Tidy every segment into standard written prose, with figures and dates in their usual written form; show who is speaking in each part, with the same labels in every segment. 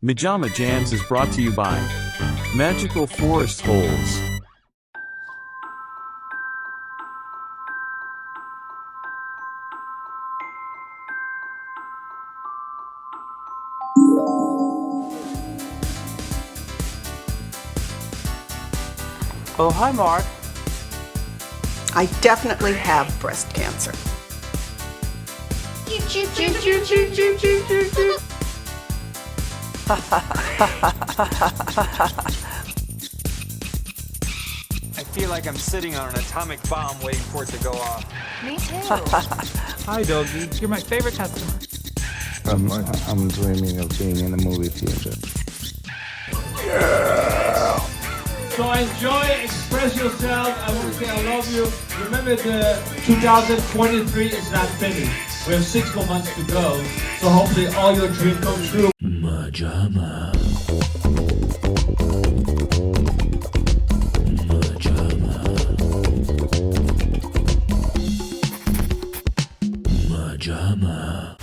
Speaker 1: MaJaMa Jams is brought to you by Magical Forest Holes.
Speaker 2: Oh, hi, Mark.
Speaker 3: I definitely have breast cancer.
Speaker 4: I feel like I'm sitting on an atomic bomb waiting for it to go off.
Speaker 5: Me too.
Speaker 2: Hi, doggy. You're my favorite customer.
Speaker 6: I'm dreaming of being in a movie theater.
Speaker 7: So enjoy, express yourself. I want to say I love you. Remember, the 2023 is not finished. We have 6 more months to go. So hopefully all your dreams come true.
Speaker 1: MaJaMa. MaJaMa. MaJaMa.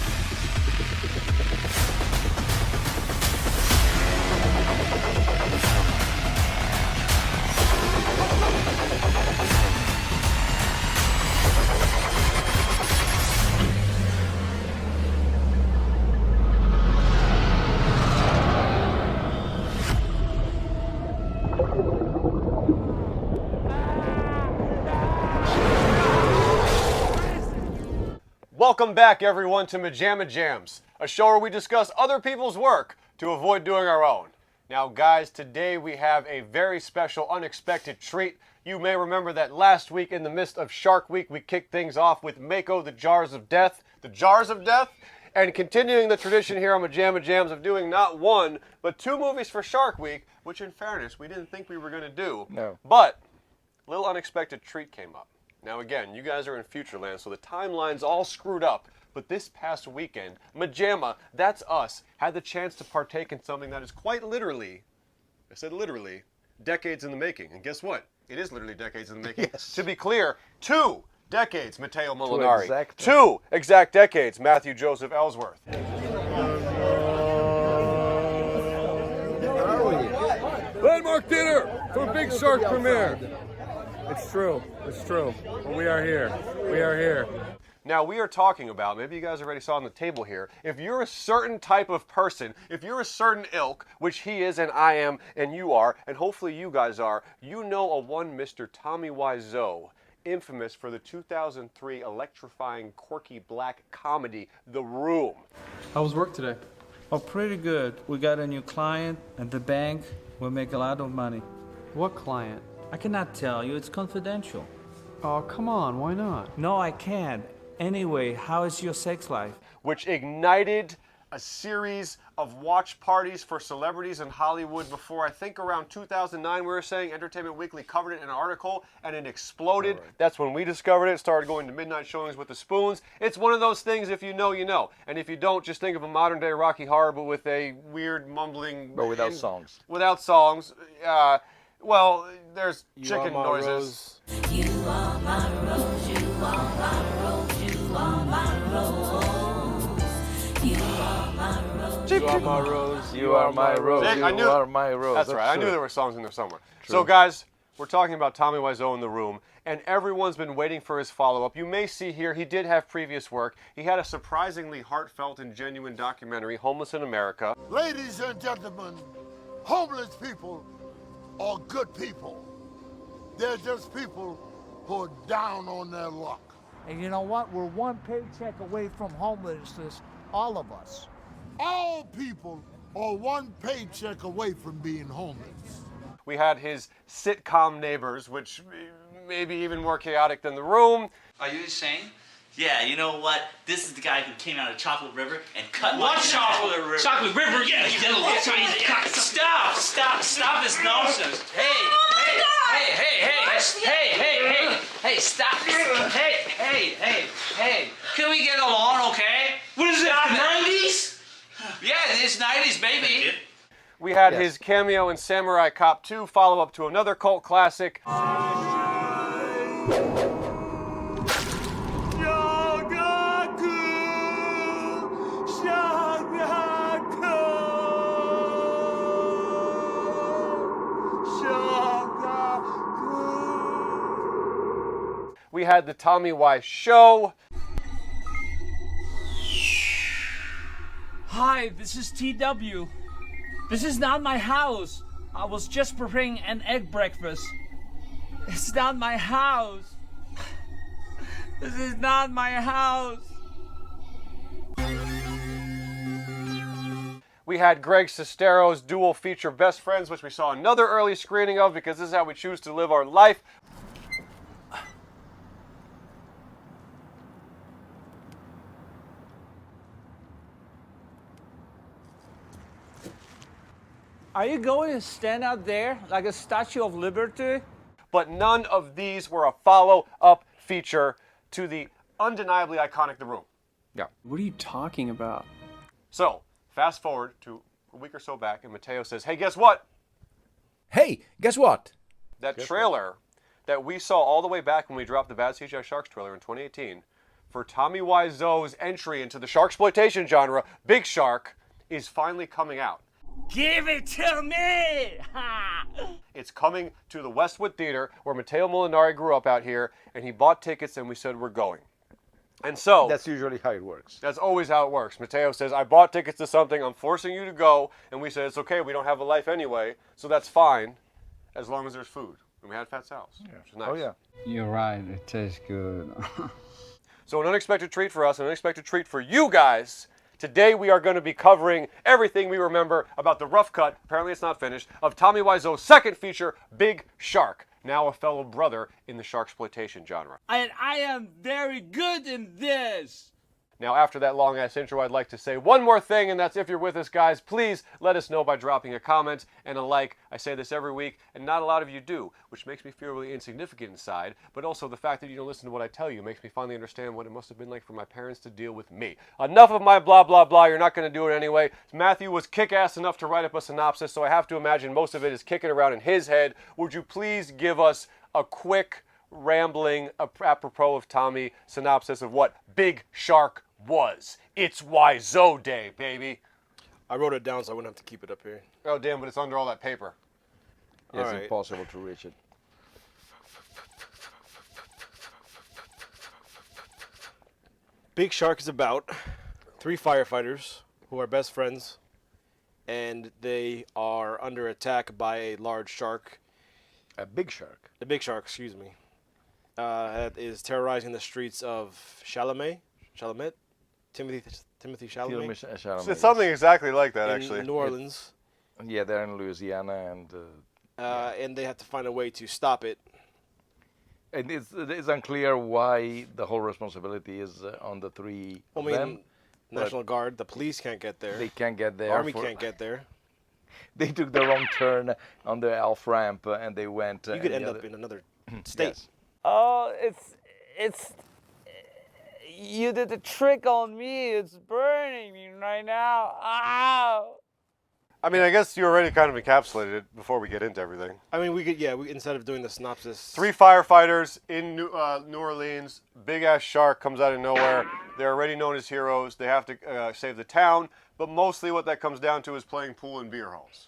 Speaker 8: Welcome back, everyone, to MaJaMa Jams, a show where we discuss other people's work to avoid doing our own. Now, guys, today we have a very special, unexpected treat. You may remember that last week, in the midst of Shark Week, we kicked things off with Mako, the Jars of Death. The Jars of Death? And continuing the tradition here on MaJaMa Jams of doing not one, but 2 movies for Shark Week, which, in fairness, we didn't think we were going to do.
Speaker 4: No.
Speaker 8: But a little unexpected treat came up. Now again, you guys are in Futureland, so the timeline's all screwed up. But this past weekend, MaJaMa, that's us, had the chance to partake in something that is quite literally, I said literally, decades in the making. And guess what? It is literally decades in the making.
Speaker 4: Yes.
Speaker 8: To be clear, 2 decades, Matteo Molinari.
Speaker 4: 2
Speaker 8: exact decades, Matthew Joseph Ellsworth.
Speaker 9: Landmark dinner for Big Shark premiere. It's true. It's true. But we are here. We are here.
Speaker 8: Now, we are talking about, maybe you guys already saw on the table here, if you're a certain type of person, if you're a certain ilk, which he is and I am and you are, and hopefully you guys are, you know a one Mr. Tommy Wiseau, infamous for the 2003 electrifying, quirky black comedy, The Room.
Speaker 7: How was work today?
Speaker 2: Oh, pretty good. We got a new client at the bank. We'll make a lot of money.
Speaker 7: What client?
Speaker 2: I cannot tell you. It's confidential.
Speaker 7: Oh, come on. Why not?
Speaker 2: No, I can't. Anyway, how is your sex life?
Speaker 8: Which ignited a series of watch parties for celebrities in Hollywood before, I think around 2009, we were saying Entertainment Weekly covered it in an article, and it exploded. Right. That's when we discovered it, started going to midnight showings with the spoons. It's one of those things, if you know, you know. And if you don't, just think of a modern day Rocky Horror, but with a weird mumbling...
Speaker 4: But without songs.
Speaker 8: Without songs. Well, there's
Speaker 4: You
Speaker 8: chicken
Speaker 4: are my
Speaker 8: noises.
Speaker 4: rose.
Speaker 5: You are my rose, you are my rose, you are my rose. You are my rose.
Speaker 4: You are my rose. You are my rose.
Speaker 8: See, I knew-
Speaker 4: You are my rose.
Speaker 8: That's right. I knew
Speaker 4: true.
Speaker 8: there were songs in there somewhere. So, guys, we're talking about Tommy Wiseau in The Room, and everyone's been waiting for his follow-up. You may see here he did have previous work. He had a surprisingly heartfelt and genuine documentary, Homeless in America.
Speaker 10: Ladies and gentlemen, homeless people are good people. They're just people who are down on their luck.
Speaker 11: And you know what? We're one paycheck away from homelessness, all of us.
Speaker 10: All people are one paycheck away from being homeless.
Speaker 8: We had his sitcom neighbors, which may be even more chaotic than The Room.
Speaker 12: Are you insane? Yeah, you know what? This is the guy who came out of Chocolate River and cut
Speaker 7: What
Speaker 12: my
Speaker 7: Chocolate River?
Speaker 12: Chocolate River, yeah, you little Chinese cock. Stop this nonsense. Hey, stop. Hey, can we get along, okay? What is it, the 90s? Yeah, it's 90s, baby.
Speaker 8: We had his cameo in Samurai Cop 2, follow-up to another cult classic. we had the Tommy Wiseau Show.
Speaker 2: Hi, this is TW. This is not my house. I was just preparing an egg breakfast. It's not my house. This is not my house.
Speaker 8: We had Greg Sestero's dual feature Best Friends, which we saw another early screening of because this is how we choose to live our life.
Speaker 2: Are you going to stand out there like a Statue of Liberty?
Speaker 8: But none of these were a follow-up feature to the undeniably iconic The Room.
Speaker 13: Yeah. What are you talking about?
Speaker 8: So, fast forward to a week or so back, and Mateo says, hey, guess what?
Speaker 14: Hey, guess what?
Speaker 8: That trailer that we saw all the way back when we dropped the Bad CGI Sharks trailer in 2018 for Tommy Wiseau's entry into the sharksploitation genre, Big Shark, is finally coming out.
Speaker 2: Give it to me!
Speaker 8: It's coming to the Westwood Theater, where Matteo Molinari grew up out here, and he bought tickets, and we said, we're going. And so...
Speaker 6: That's usually how it works.
Speaker 8: That's always how it works. Mateo says, I bought tickets to something, I'm forcing you to go, and we said, it's okay, we don't have a life anyway, so that's fine, as long as there's food. And we had Fat Sal's, which is nice.
Speaker 6: Oh, yeah.
Speaker 13: You're right. It tastes good.
Speaker 8: So an unexpected treat for us, an unexpected treat for you guys. Today we are going to be covering everything we remember about the rough cut, apparently it's not finished, of Tommy Wiseau's second feature, Big Shark, now a fellow brother in the sharksploitation genre.
Speaker 2: And I am very good in this.
Speaker 8: Now, after that long-ass intro, I'd like to say one more thing, and that's if you're with us, guys, please let us know by dropping a comment and a like. I say this every week, and not a lot of you do, which makes me feel really insignificant inside, but also the fact that you don't listen to what I tell you makes me finally understand what it must have been like for my parents to deal with me. Enough of my blah, blah, blah. You're not going to do it anyway. Matthew was kick-ass enough to write up a synopsis, so I have to imagine most of it is kicking around in his head. Would you please give us a quick, rambling, apropos of Tommy, synopsis of what Big Shark was? It's Wiseau Day, baby.
Speaker 15: I wrote it down so I wouldn't have to keep it up here.
Speaker 8: Oh, damn, but it's under all that paper.
Speaker 6: Yeah, it's impossible to reach it.
Speaker 15: Big Shark is about 3 firefighters who are best friends, and they are under attack by a large shark.
Speaker 6: A big shark?
Speaker 15: A big shark, excuse me. That is terrorizing the streets of Chalamet? Timothy Chalamet?
Speaker 8: It's something exactly like that, actually.
Speaker 15: In New Orleans.
Speaker 6: Yeah, they're in Louisiana, and...
Speaker 15: and they have to find a way to stop it.
Speaker 6: And it's unclear why the whole responsibility is on the 3 of them.
Speaker 15: National Guard, the police can't get there.
Speaker 6: They can't get there.
Speaker 15: Army can't get there.
Speaker 6: They took the wrong turn on the Elf ramp, and they went...
Speaker 15: You could end up in another state.
Speaker 6: Yes.
Speaker 2: Oh, it's... You did the trick on me. It's burning me right now. Ow!
Speaker 8: I mean, I guess you already kind of encapsulated it before we get into everything.
Speaker 15: I mean, we could, instead of doing the synopsis...
Speaker 8: 3 firefighters in New Orleans. Big-ass shark comes out of nowhere. They're already known as heroes. They have to save the town. But mostly what that comes down to is playing pool in beer halls.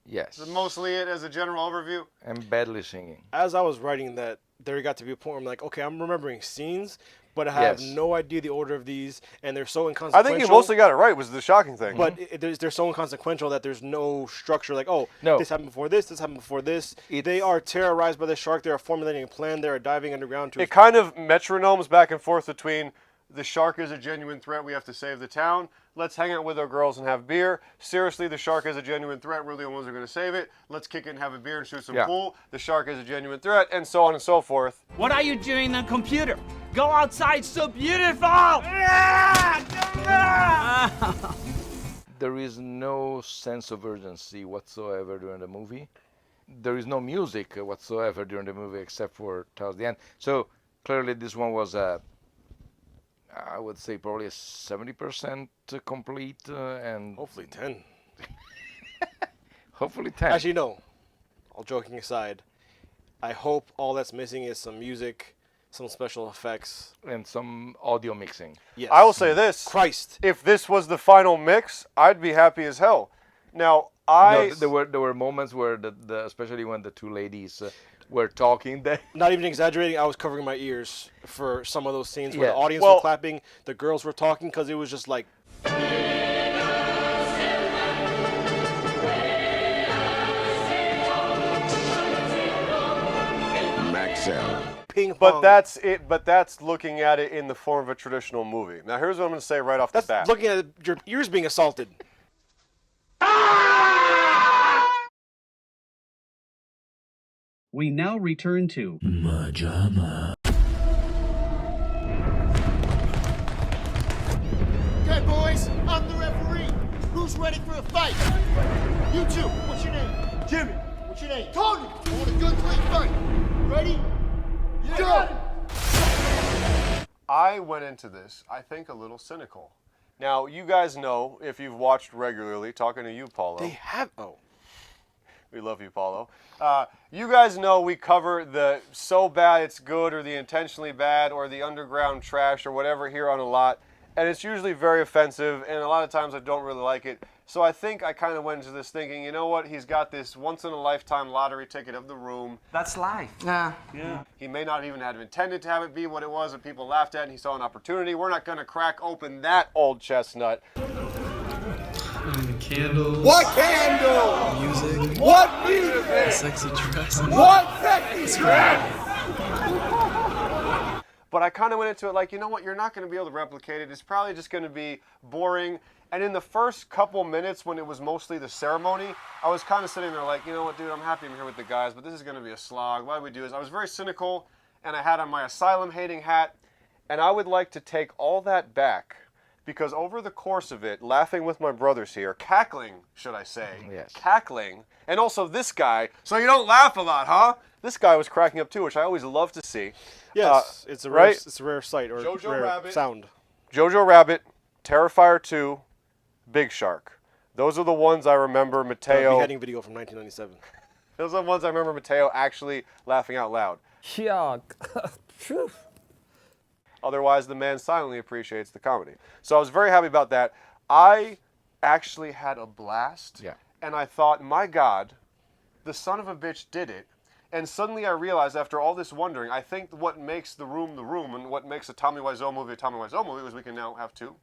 Speaker 6: Yes.
Speaker 8: Is mostly it as a general overview?
Speaker 6: And badly singing.
Speaker 15: As I was writing that, there got to be a point where I'm like, okay, I'm remembering scenes, but I have no idea the order of these, and they're so inconsequential.
Speaker 8: I think you mostly got it right, was the shocking thing.
Speaker 15: But they're so inconsequential that there's no structure, like, this happened before this happened before this. They are terrorized by the shark. They are formulating a plan. They are diving underground to...
Speaker 8: It kind of metronomes back and forth between the shark is a genuine threat, we have to save the town. Let's hang out with our girls and have beer. Seriously, the shark is a genuine threat. We're the only ones who are going to save it. Let's kick it and have a beer and shoot some pool. The shark is a genuine threat, and so on and so forth.
Speaker 2: What are you doing on computer? Go outside, so beautiful!
Speaker 6: There is no sense of urgency whatsoever during the movie. There is no music whatsoever during the movie except for towards the end. So clearly this one was I would say probably a 70% complete, and
Speaker 15: hopefully 10.
Speaker 6: Hopefully 10.
Speaker 15: Actually, no. All joking aside, I hope all that's missing is some music, some special effects,
Speaker 6: and some audio mixing.
Speaker 15: Yes.
Speaker 8: I will say this:
Speaker 15: Christ,
Speaker 8: if this was the final mix, I'd be happy as hell. Now,
Speaker 6: there were moments where especially when the 2 ladies were talking. There.
Speaker 15: Not even exaggerating, I was covering my ears for some of those scenes where
Speaker 6: Yeah.
Speaker 15: the audience
Speaker 6: Well-
Speaker 15: were clapping, the girls were talking, because it was just like...
Speaker 16: Max out.
Speaker 15: Ping pong.
Speaker 8: But that's it. But that's looking at it in the form of a traditional movie. Now, here's what I'm going to say right off the bat.
Speaker 15: That's looking at your ears being assaulted.
Speaker 17: We now return to
Speaker 16: MaJaMa.
Speaker 18: Okay, boys, I'm the referee. Who's ready for a fight? You two, what's your name? Jimmy. What's your name? Tony. I want a good, clean fight. Ready? Go!
Speaker 8: I went into this, I think, a little cynical. Now, you guys know, if you've watched regularly, talking to you, Paulo.
Speaker 15: They have... Oh.
Speaker 8: We love you, Paulo. You guys know we cover the so bad it's good or the intentionally bad or the underground trash or whatever here on a lot. And it's usually very offensive, and a lot of times I don't really like it. So I think I kind of went into this thinking, you know what, he's got this once-in-a-lifetime lottery ticket of the room.
Speaker 12: That's life.
Speaker 3: Yeah.
Speaker 8: He may not even have intended to have it be what it was that people laughed at, and he saw an opportunity. We're not going to crack open that old chestnut.
Speaker 13: Candles.
Speaker 9: What candle?
Speaker 13: Music.
Speaker 9: What music?
Speaker 13: Sexy dress.
Speaker 9: What sexy dress?
Speaker 8: But I kind of went into it like, you know what, you're not going to be able to replicate it. It's probably just going to be boring. And in the first couple minutes when it was mostly the ceremony, I was kind of sitting there like, you know what, dude, I'm happy I'm here with the guys, but this is going to be a slog. Why do we do this? I was very cynical, and I had on my asylum-hating hat, and I would like to take all that back, because over the course of it, laughing with my brothers here, cackling, should I say,
Speaker 6: Yes.
Speaker 8: cackling, and also this guy, so you don't laugh a lot, huh? This guy was cracking up too, which I always love to see.
Speaker 15: Yes, it's a rare,
Speaker 8: right?
Speaker 15: it's a rare sight or
Speaker 8: Jojo
Speaker 15: rare
Speaker 8: Rabbit.
Speaker 15: sound.
Speaker 8: Jojo Rabbit, Terrifier 2, Big Shark. Those are the ones I remember Mateo.
Speaker 15: Beheading video from 1997.
Speaker 8: Those are the ones I remember Mateo actually laughing out loud.
Speaker 2: Yeah.
Speaker 8: Otherwise, the man silently appreciates the comedy. So I was very happy about that. I actually had a blast.
Speaker 6: Yeah.
Speaker 8: And I thought, my God, the son of a bitch did it. And suddenly I realized, after all this wondering, I think what makes The Room, and what makes a Tommy Wiseau movie a Tommy Wiseau movie, as we can now have two,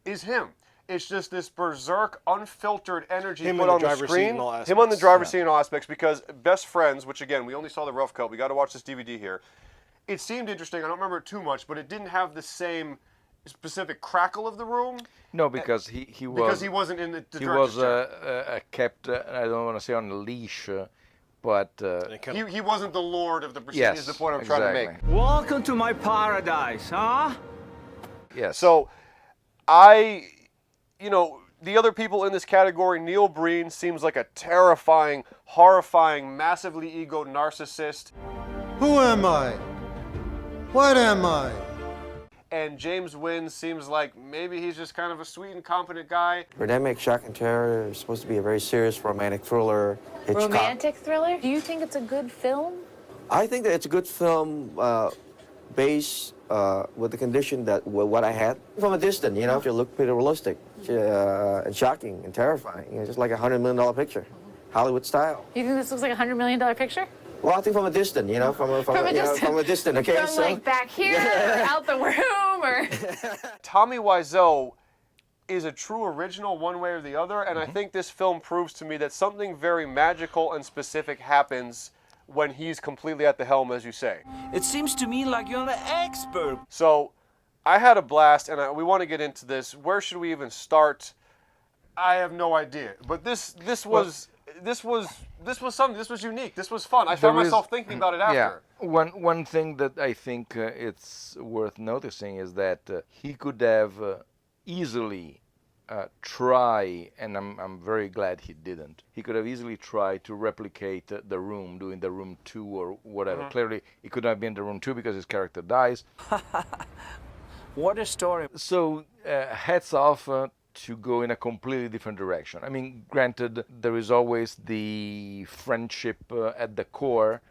Speaker 8: is him. It's just this berserk, unfiltered energy
Speaker 15: Him
Speaker 8: put
Speaker 15: in the
Speaker 8: on the
Speaker 15: driver's seat
Speaker 8: screen.
Speaker 15: in all
Speaker 8: Him on the
Speaker 15: aspects.
Speaker 8: driver's seat in all aspects, because Best Friends, which again, we only saw the rough cut. We got to watch this DVD here. It seemed interesting. I don't remember it too much, but it didn't have the same specific crackle of The Room.
Speaker 6: No, because he was...
Speaker 8: Because he wasn't in the
Speaker 6: He
Speaker 8: director's
Speaker 6: was
Speaker 8: chair.
Speaker 6: kept, I don't want to say on a leash, but...
Speaker 8: He wasn't the lord of the proceedings,
Speaker 6: Yes,
Speaker 8: is the point I'm trying to make.
Speaker 6: exactly.
Speaker 2: Welcome to my paradise, huh?
Speaker 6: Yes.
Speaker 8: So, the other people in this category, Neil Breen seems like a terrifying, horrifying, massively egoed narcissist.
Speaker 18: Who am I? What am I?
Speaker 8: And James Wynn seems like maybe he's just kind of a sweet and competent guy.
Speaker 19: Pandemic Shock and Terror is supposed to be a very serious romantic thriller. Hitchcock.
Speaker 20: Romantic thriller? Do you think it's a good film?
Speaker 19: I think that it's a good film based with the condition that what I had from a distance, it looked pretty realistic and shocking and terrifying. Just like a $100 million picture, Hollywood style.
Speaker 20: You think this looks like a $100 million picture?
Speaker 19: Well, I think from a distance, from a distance, okay?
Speaker 20: From like back here, or out the room, or...
Speaker 8: Tommy Wiseau is a true original one way or the other, and I think this film proves to me that something very magical and specific happens when he's completely at the helm, as you say.
Speaker 12: It seems to me like you're an expert.
Speaker 8: So, I had a blast, and we want to get into this. Where should we even start? I have no idea. But this was something. This was unique. This was fun. I found myself thinking about it after.
Speaker 6: Yeah. One thing that I think it's worth noticing is that he could have easily try, and I'm very glad he didn't. He could have easily tried to replicate The Room, doing The Room 2 or whatever. Clearly, it could not have been The Room 2 because his character dies.
Speaker 2: What a story.
Speaker 6: So, hats off to go in a completely different direction. I mean, granted, there is always the friendship at the core,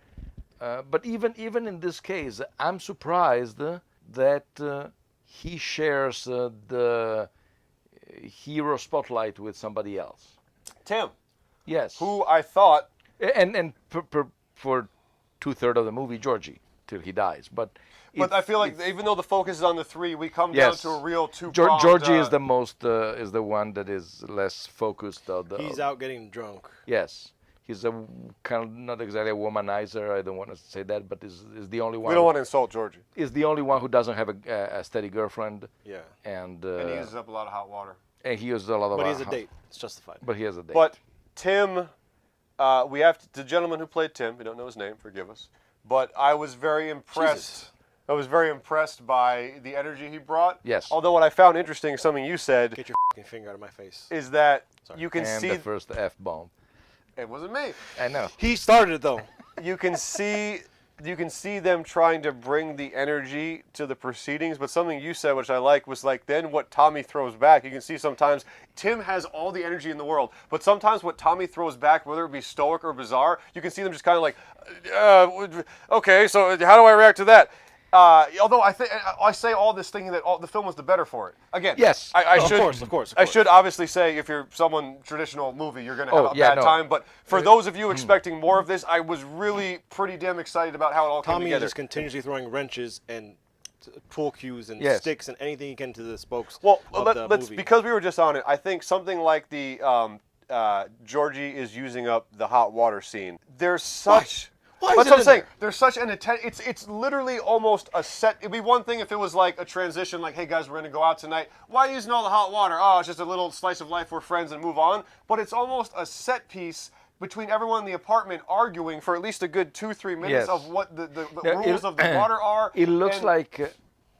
Speaker 6: but even in this case, I'm surprised that he shares the hero spotlight with somebody else.
Speaker 8: Tim.
Speaker 6: Yes.
Speaker 8: Who I thought...
Speaker 6: And for 2/3 of the movie, Georgie, till he dies. But
Speaker 8: I feel like even though the focus is on the three, we come down
Speaker 6: yes,
Speaker 8: to a real two-pronged...
Speaker 6: Georgie is the most is the one that is less focused.
Speaker 15: He's out getting drunk.
Speaker 6: Yes, he's a kind of not exactly a womanizer. I don't want to say that, but is the only one.
Speaker 8: We don't want to insult Georgie.
Speaker 6: Is the only one who doesn't have a steady girlfriend.
Speaker 8: Yeah.
Speaker 6: And
Speaker 8: he uses up a lot of hot water.
Speaker 6: And he uses a lot of.
Speaker 15: But he has a date. It's justified.
Speaker 6: But he has a date.
Speaker 8: But Tim, we have the gentleman who played Tim. We don't know his name. Forgive us. But I was very impressed.
Speaker 15: Jesus.
Speaker 8: I was very impressed by the energy he brought.
Speaker 6: Yes.
Speaker 8: Although what I found interesting, something you said.
Speaker 15: Get your fucking finger out of my face.
Speaker 8: Is that
Speaker 15: Sorry.
Speaker 8: you can
Speaker 6: and
Speaker 8: see
Speaker 6: the first F-bomb.
Speaker 8: It wasn't me.
Speaker 6: I know.
Speaker 15: He started it though.
Speaker 8: You can see them trying to bring the energy to the proceedings, but something you said, which I like, was like then what Tommy throws back. You can see sometimes Tim has all the energy in the world, but sometimes what Tommy throws back, whether it be stoic or bizarre, you can see them just kind of like, okay, so how do I react to that? Although I say all this thinking that the film was the better for it. Again,
Speaker 6: yes,
Speaker 8: of course. I should obviously say if you're someone traditional movie, you're going to have a bad time. But for those of you expecting more of this, I was really pretty damn excited about how it all came together.
Speaker 15: Tommy is continuously throwing wrenches and pool cues and sticks and anything he can to the spokes.
Speaker 8: Well,
Speaker 15: of the movie.
Speaker 8: because we were just on it, I think something like the Georgie is using up the hot water scene. There's such.
Speaker 15: Why
Speaker 8: That's
Speaker 15: is it
Speaker 8: what I'm
Speaker 15: in
Speaker 8: saying.
Speaker 15: there?
Speaker 8: There's such an it's literally almost a set. It'd be one thing if it was like a transition, like, hey guys, we're gonna go out tonight. Why are you using all the hot water? Oh, it's just a little slice of life. We're friends and move on. But it's almost a set piece between everyone in the apartment arguing for at least a good 2-3 minutes of what the rules of the water are.
Speaker 6: It looks like,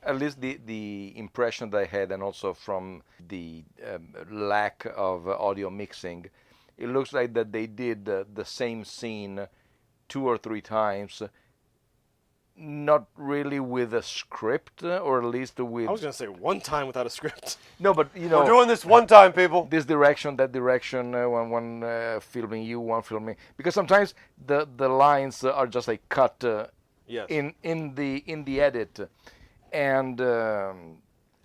Speaker 6: at least the impression that I had, and also from the lack of audio mixing, it looks like that they did the same scene 2 or 3 times, not really with a script, or at least with...
Speaker 15: I was going to say one time without a script.
Speaker 6: No, but, you know...
Speaker 8: We're doing this one time, people.
Speaker 6: This direction, that direction, one filming you, one filming... Because sometimes the lines are just like cut in the edit. And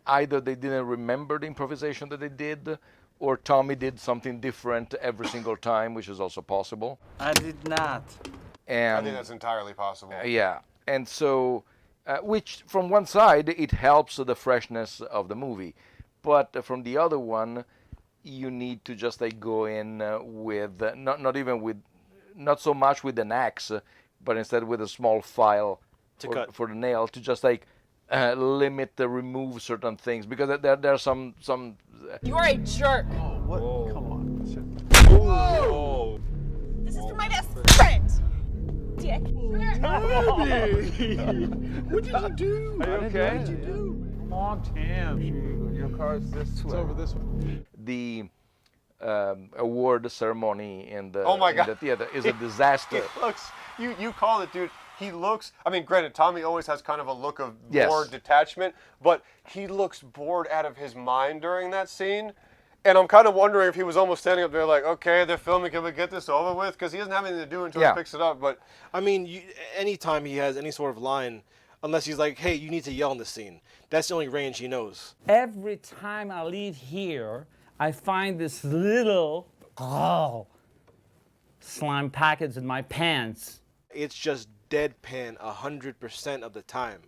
Speaker 6: either they didn't remember the improvisation that they did, or Tommy did something different every single time, which is also possible.
Speaker 2: I did not.
Speaker 6: And
Speaker 8: I think that's entirely possible.
Speaker 6: Yeah, and so, which from one side it helps the freshness of the movie, but from the other one, you need to just like go in with not so much with an axe, but instead with a small file for the nail to just like remove certain things, because there are some.
Speaker 5: You are a jerk.
Speaker 8: What? Come on.
Speaker 5: Whoa. This is for my best friend. Dick.
Speaker 9: What did you do?
Speaker 2: Are you okay?
Speaker 9: What did you do?
Speaker 2: Come on, Tim. Your car's this way.
Speaker 9: It's over this way.
Speaker 6: The award ceremony in the the theater is a disaster.
Speaker 8: He looks. You called it, dude. He looks. I mean, granted, Tommy always has kind of a look of bored detachment, but he looks bored out of his mind during that scene. And I'm kind of wondering if he was almost standing up there like, okay, they're filming, can we get this over with? Because he doesn't have anything to do until he picks it up. But
Speaker 15: I mean, anytime he has any sort of line, unless he's like, hey, you need to yell in this scene. That's the only range he knows.
Speaker 2: Every time I leave here, I find this little slime package in my pants.
Speaker 15: It's just deadpan 100% of the time.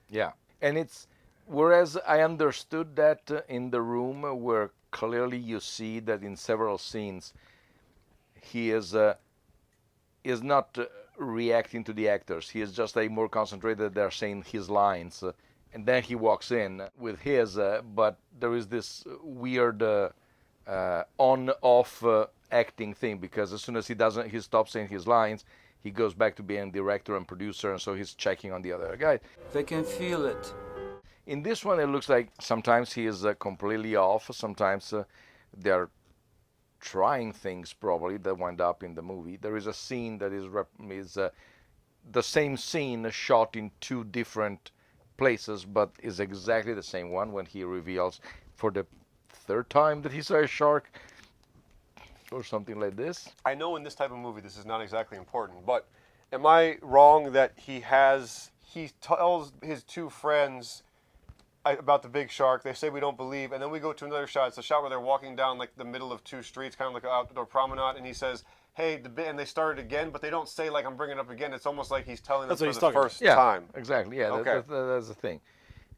Speaker 6: Yeah, and it's, whereas I understood that in the room where clearly you see that in several scenes he is not reacting to the actors. He is just like more concentrated. They're saying his lines, and then he walks in with his. But there is this weird on-off acting thing, because as soon as he stops saying his lines, he goes back to being director and producer, and so he's checking on the other guy.
Speaker 2: They can feel it.
Speaker 6: In this one, it looks like sometimes he is completely off. Sometimes they're trying things probably that wind up in the movie. There is a scene that is the same scene shot in 2 different places, but is exactly the same one when he reveals for the 3rd time that he saw a shark or something like this.
Speaker 8: I know in this type of movie this is not exactly important, but am I wrong that he tells his 2 friends about the big shark. They say we don't believe, and then we go to another shot. It's a shot where they're walking down like the middle of two streets, kind of like an outdoor promenade, and he says, "Hey," and they start it again, but they don't say like I'm bringing it up again. It's almost like he's telling them for the first time.
Speaker 6: Exactly. Yeah,
Speaker 8: Okay.
Speaker 6: that's the thing.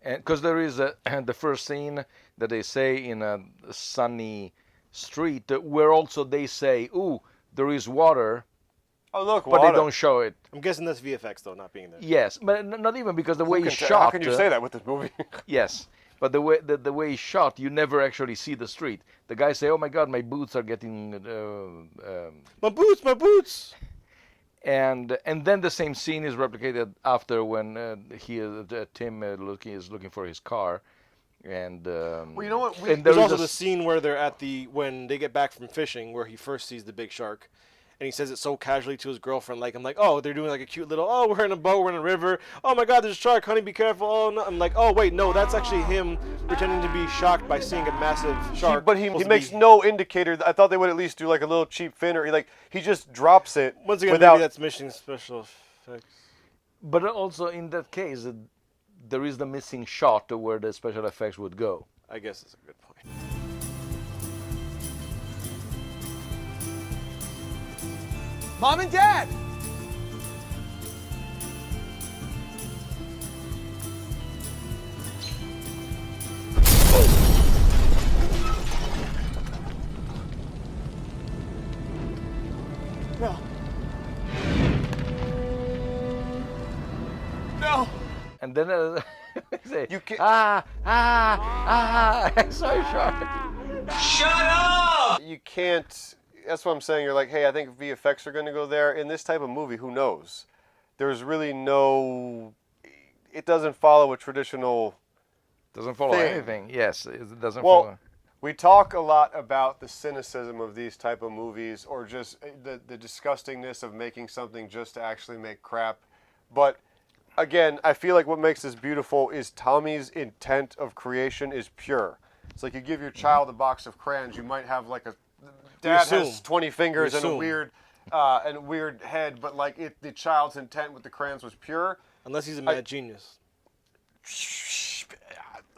Speaker 6: And because there is the first scene that they say in a sunny street where also they say, "Ooh, there is water."
Speaker 8: Oh, look,
Speaker 6: but
Speaker 8: water.
Speaker 6: they don't show it.
Speaker 15: I'm guessing that's VFX though, not being there.
Speaker 6: Yes, but not even because the way it's shot.
Speaker 8: How can you say that with this movie?
Speaker 6: Yes, but the way it's shot, you never actually see the street. The guys say, "Oh my God, my boots are getting
Speaker 15: my boots."
Speaker 6: And then the same scene is replicated after when Tim is looking for his car, and
Speaker 8: well, you know what?
Speaker 6: And
Speaker 15: There's also the scene where they're when they get back from fishing, where he first sees the big shark. And he says it so casually to his girlfriend, like, I'm like, oh, they're doing like a cute little, oh, we're in a boat, we're in a river. Oh my God, there's a shark, honey, be careful. Oh no. I'm like, oh wait, no, that's actually him pretending to be shocked by seeing a massive shark.
Speaker 8: But he makes no indicator. I thought they would at least do like a little cheap fin, or he just drops it.
Speaker 15: Once again,
Speaker 8: without.
Speaker 15: maybe that's mission special effects.
Speaker 6: But also in that case, there is the missing shot where the special effects would go.
Speaker 15: I guess that's a good point.
Speaker 21: Mom and Dad! No. No.
Speaker 6: And then say, you can't. I saw a shark.
Speaker 12: Shut up!
Speaker 8: You can't. That's what I'm saying. You're like, hey, I think VFX are going to go there. In this type of movie, who knows? There's really no. It doesn't follow a traditional.
Speaker 6: Doesn't follow
Speaker 8: thing.
Speaker 6: anything. Yes, it doesn't
Speaker 8: Well,
Speaker 6: follow.
Speaker 8: we talk a lot about the cynicism of these type of movies, or just the disgustingness of making something just to actually make crap. But again, I feel like what makes this beautiful is Tommy's intent of creation is pure. It's like you give your child a box of crayons, you might have like a dad has 20 fingers and a weird head, but like the child's intent with the crayons was pure.
Speaker 15: Unless he's a mad genius.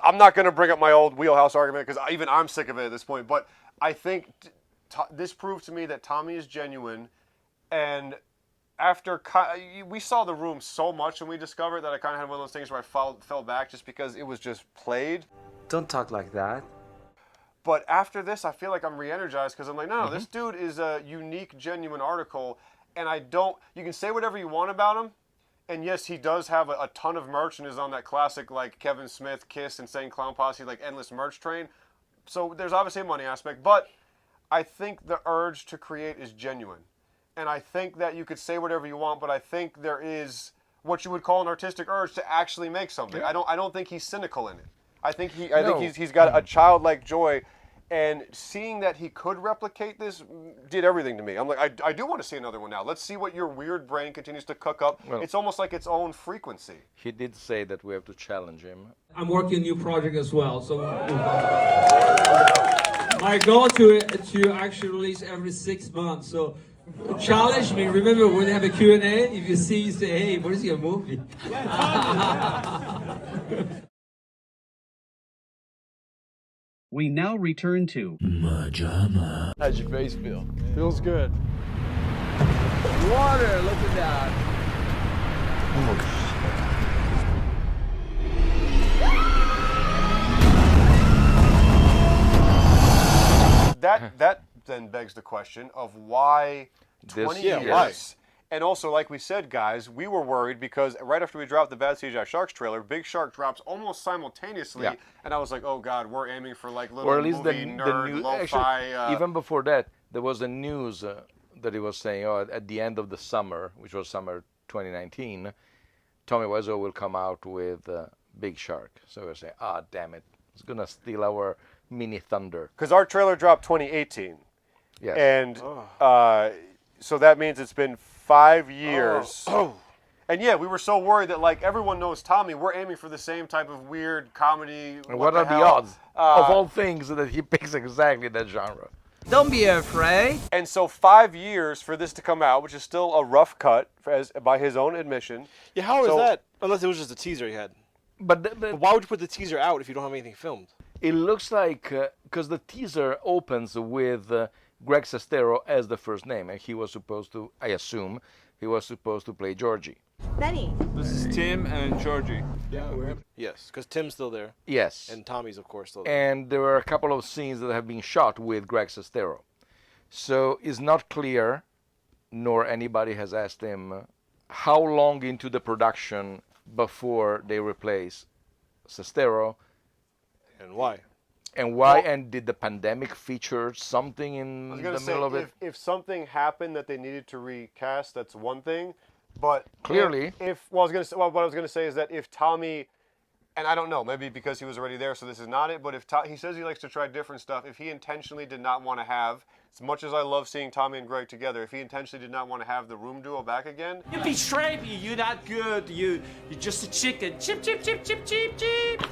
Speaker 8: I'm not going to bring up my old wheelhouse argument because even I'm sick of it at this point. But I think this proved to me that Tommy is genuine. And after we saw The Room so much when we discovered that I kind of had one of those things where I fell back just because it was just played.
Speaker 22: Don't talk like that.
Speaker 8: But after this, I feel like I'm re-energized because I'm like, no, this dude is a unique, genuine article. And you can say whatever you want about him. And yes, he does have a ton of merch and is on that classic like Kevin Smith, Kiss, Insane Clown Posse, like endless merch train. So there's obviously a money aspect, but I think the urge to create is genuine. And I think that you could say whatever you want, but I think there is what you would call an artistic urge to actually make something.
Speaker 6: Yeah.
Speaker 8: I don't think he's cynical in it. I think he's got a childlike joy. And seeing that he could replicate this did everything to me. I'm like, I do want to see another one now. Let's see what your weird brain continues to cook up.
Speaker 6: Well,
Speaker 8: it's almost like its own frequency.
Speaker 6: He did say that we have to challenge him.
Speaker 7: I'm working a new project as well, so my goal to actually release every 6 months. So challenge me. Remember when they have a Q&A, if you see, you say, hey, what is your movie?
Speaker 17: We now return to
Speaker 16: MaJaMa.
Speaker 14: How's your face feel?
Speaker 15: Feels good.
Speaker 14: Water, look at that.
Speaker 8: That then begs the question of why 20 years.
Speaker 15: Why?
Speaker 8: And also, like we said, guys, we were worried because right after we dropped the Bad CGI Sharks trailer, Big Shark drops almost simultaneously,
Speaker 6: Yeah.
Speaker 8: and I was like, oh God, we're aiming for like little
Speaker 6: Or at least
Speaker 8: movie
Speaker 6: the
Speaker 8: nerd,
Speaker 6: news.
Speaker 8: lo-fi.
Speaker 6: Actually, even before that, there was a news that he was saying, at the end of the summer, which was summer 2019, Tommy Wiseau will come out with Big Shark. So we're saying, damn it, it's gonna steal our mini thunder.
Speaker 8: Because our trailer dropped 2018.
Speaker 6: Yes.
Speaker 8: And so that means it's been 5 years.
Speaker 15: Oh.
Speaker 8: And yeah, we were so worried that like everyone knows Tommy. We're aiming for the same type of weird comedy.
Speaker 6: And what are the odds of all things that he picks exactly that genre?
Speaker 21: Don't be afraid.
Speaker 8: And so 5 years for this to come out, which is still a rough cut by his own admission.
Speaker 15: Yeah, how is that? Unless it was just a teaser he had.
Speaker 6: But
Speaker 15: why would you put the teaser out if you don't have anything filmed?
Speaker 6: It looks like, because the teaser opens with Greg Sestero as the first name, and he was supposed to, I assume, he was supposed to play Georgie.
Speaker 1: Benny.
Speaker 4: This is Tim and Georgie.
Speaker 15: Yeah, yes, because Tim's still there.
Speaker 6: Yes.
Speaker 15: And Tommy's, of course, still there.
Speaker 6: And there were a couple of scenes that have been shot with Greg Sestero. So it's not clear, nor anybody has asked him, how long into the production before they replace Sestero.
Speaker 15: And why?
Speaker 6: And why? And did the pandemic feature something in
Speaker 8: I was
Speaker 6: the
Speaker 8: gonna
Speaker 6: middle of
Speaker 8: say,
Speaker 6: it?
Speaker 8: if something happened that they needed to recast, that's one thing. But
Speaker 6: Clearly.
Speaker 8: what I was gonna say is that if Tommy, and I don't know, maybe because he was already there, so this is not it. But if he says he likes to try different stuff, if he intentionally did not want to have, as much as I love seeing Tommy and Greg together, if he intentionally did not want to have the room duo back again,
Speaker 2: You betrayed me. You're not good. You're just a chicken. Chip, chip, chip, chip, chip, chip.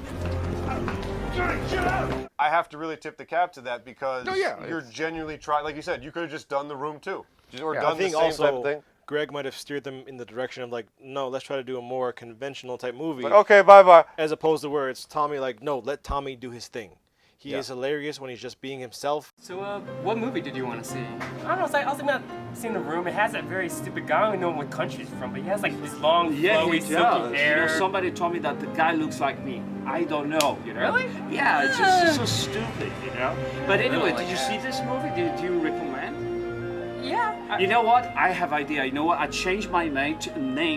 Speaker 8: I have to really tip the cap to that because
Speaker 6: No, yeah,
Speaker 8: you're genuinely trying. Like you said, you could have just done the room too, or
Speaker 15: I
Speaker 8: done the
Speaker 15: think
Speaker 8: same
Speaker 15: also
Speaker 8: type of thing.
Speaker 15: Greg might have steered them in the direction of like, no, let's try to do a more conventional type movie.
Speaker 8: Like, okay, bye-bye.
Speaker 15: As opposed to where it's Tommy like, no, let Tommy do his thing. He
Speaker 8: Yeah.
Speaker 15: is hilarious when he's just being himself.
Speaker 22: So, what movie did you want to see? I don't know. I was thinking about seeing The Room. It has that very stupid guy. I don't even know what country he's from, but he has like this long, flowy, silky hair.
Speaker 2: You know, somebody told me that the guy looks like me. I don't know, you know?
Speaker 22: Really?
Speaker 2: Yeah, it's just so stupid, you know? But anyway,
Speaker 22: Really?
Speaker 2: did you see this movie? Do you recommend?
Speaker 22: Yeah.
Speaker 2: You know what? I have idea. You know what? I changed my name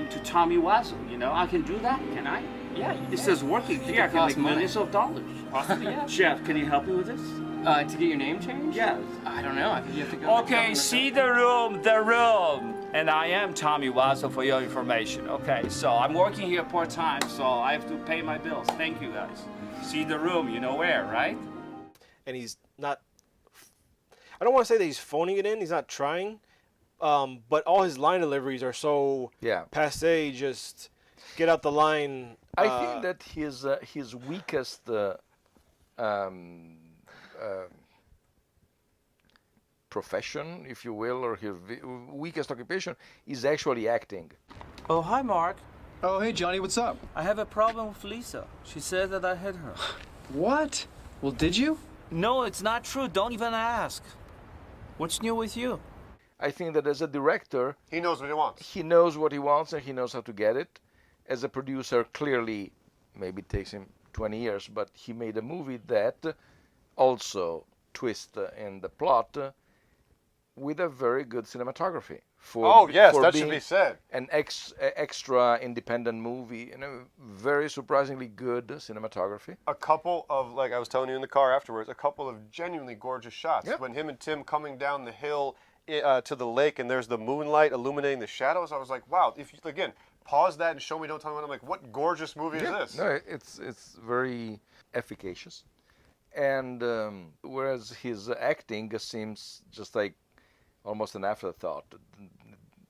Speaker 2: to Tommy Wiseau. You know, I can do that, can I?
Speaker 22: Yeah, you
Speaker 2: This
Speaker 22: can.
Speaker 2: is working
Speaker 22: It
Speaker 2: here. I
Speaker 22: could
Speaker 2: can
Speaker 22: cost
Speaker 2: make
Speaker 22: money.
Speaker 2: millions of dollars.
Speaker 22: Possibly, yeah.
Speaker 2: Chef, can you help me with this?
Speaker 22: To get your name changed?
Speaker 2: Yes.
Speaker 22: I don't know. I think you have to go.
Speaker 2: Okay, see the room. And I am Tommy Wiseau for your information. Okay, so I'm working here part-time, so I have to pay my bills. Thank you, guys. See the room, you know where, right?
Speaker 15: And he's not, I don't want to say that he's phoning it in. He's not trying. But all his line deliveries are so passe, just get out the line.
Speaker 6: I think that his weakest profession, if you will, or his weakest occupation is actually acting.
Speaker 2: Oh, hi, Mark.
Speaker 23: Oh, hey, Johnny, what's up?
Speaker 2: I have a problem with Lisa. She said that I hit her.
Speaker 23: What? Well, did you?
Speaker 2: No, it's not true. Don't even ask. What's new with you?
Speaker 6: I think that as a director,
Speaker 8: he knows what he wants.
Speaker 6: He knows what he wants and he knows how to get it. As a producer, clearly, maybe it takes him 20 years, but he made a movie that also twist in the plot with a very good cinematography. For
Speaker 8: that should
Speaker 6: being
Speaker 8: be said.
Speaker 6: An extra independent movie, very surprisingly good cinematography.
Speaker 8: A couple of, like I was telling you in the car afterwards, a couple of genuinely gorgeous shots.
Speaker 6: Yep.
Speaker 8: When him and Tim coming down the hill to the lake and there's the moonlight illuminating the shadows, I was like, wow. If you, again, pause that and show me, don't tell me what I'm like, what gorgeous movie is this?
Speaker 6: No, it's very efficacious. And whereas his acting seems just like almost an afterthought. It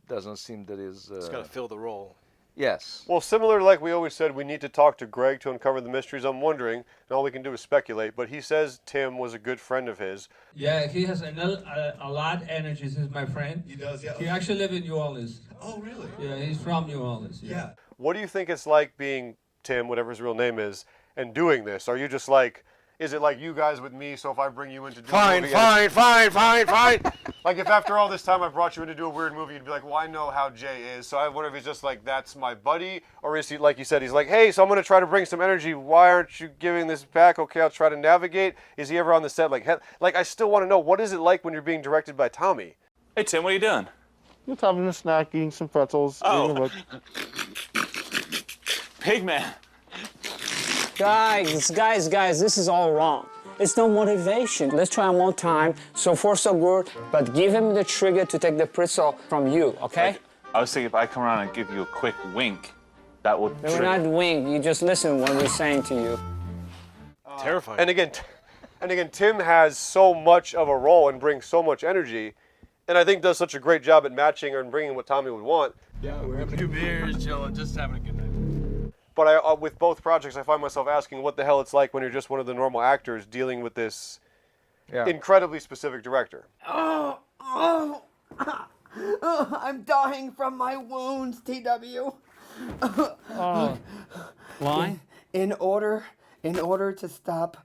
Speaker 6: doesn't seem that is...
Speaker 15: It's got to fill the role.
Speaker 6: Yes.
Speaker 8: Well, similar, like we always said, we need to talk to Greg to uncover the mysteries. I'm wondering, and all we can do is speculate, but he says Tim was a good friend of his.
Speaker 7: Yeah, he has a lot of energy. He's my friend.
Speaker 18: He does, yeah.
Speaker 7: He actually lives in New Orleans.
Speaker 18: Oh, really?
Speaker 7: Yeah, he's from New Orleans. Yeah.
Speaker 8: What do you think it's like being Tim, whatever his real name is, and doing this? Are you just like... Is it like you guys with me, so if I bring you in to do a movie... Fine. Like if after all this time I brought you in to do a weird movie, you'd be like, well, I know how Jay is. So I wonder if he's just like, that's my buddy. Or is he, like you said, he's like, hey, so I'm going to try to bring some energy. Why aren't you giving this back? Okay, I'll try to navigate. Is he ever on the set? Like I still want to know, what is it like when you're being directed by Tommy?
Speaker 24: Hey, Tim, what are you doing?
Speaker 25: Just having a snack, eating some pretzels, reading a book.
Speaker 24: Pigman.
Speaker 26: Guys, this is all wrong. It's no motivation. Let's try one more time. So far, so good, but give him the trigger to take the pretzel from you, okay?
Speaker 24: I was thinking if I come around and give you a quick wink, that would
Speaker 26: We're not wink. You just listen what we're saying to you.
Speaker 15: Terrifying.
Speaker 8: And again, Tim has so much of a role and brings so much energy, and I think does such a great job at matching and bringing what Tommy would want.
Speaker 2: Yeah, we're having 2 beers, chilling, just having a good night.
Speaker 8: But with both projects, I find myself asking what the hell it's like when you're just one of the normal actors dealing with this incredibly specific director.
Speaker 3: I'm dying from my wounds, TW.
Speaker 2: Why?
Speaker 3: In order to stop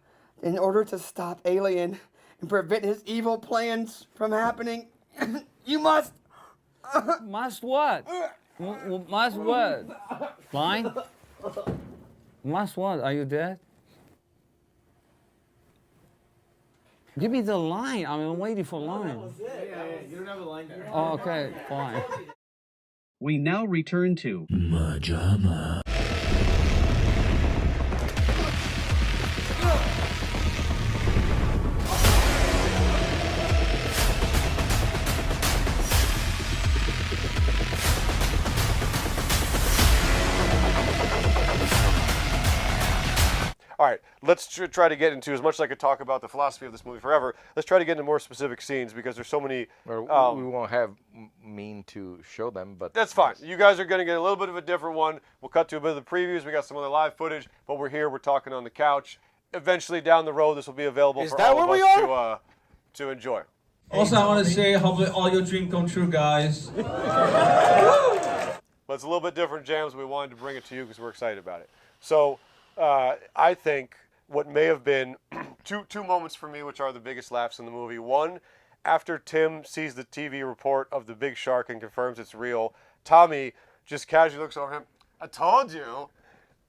Speaker 3: Alien and prevent his evil plans from happening, you must.
Speaker 26: Must what? Must what? Line? Must what? Are you dead? Give me the line. I'm waiting for line.
Speaker 7: You don't have a line there.
Speaker 26: Oh, okay, fine.
Speaker 17: We now return to
Speaker 16: MaJaMa.
Speaker 8: All right, let's try to get into, as much as I could talk about the philosophy of this movie forever, let's try to get into more specific scenes because there's so many.
Speaker 6: We won't have mean to show them, but
Speaker 8: that's fine. You guys are going to get a little bit of a different one. We'll cut to a bit of the previews. We got some other live footage, but we're here. We're talking on the couch. Eventually, down the road, this will be available for all of us to enjoy.
Speaker 7: Also, I want to say, hopefully all your dreams come true, guys.
Speaker 8: But it's a little bit different, Jams. We wanted to bring it to you because we're excited about it. So I think what may have been two moments for me, which are the biggest laughs in the movie. One, after Tim sees the TV report of the big shark and confirms it's real, Tommy just casually looks over him. I told you.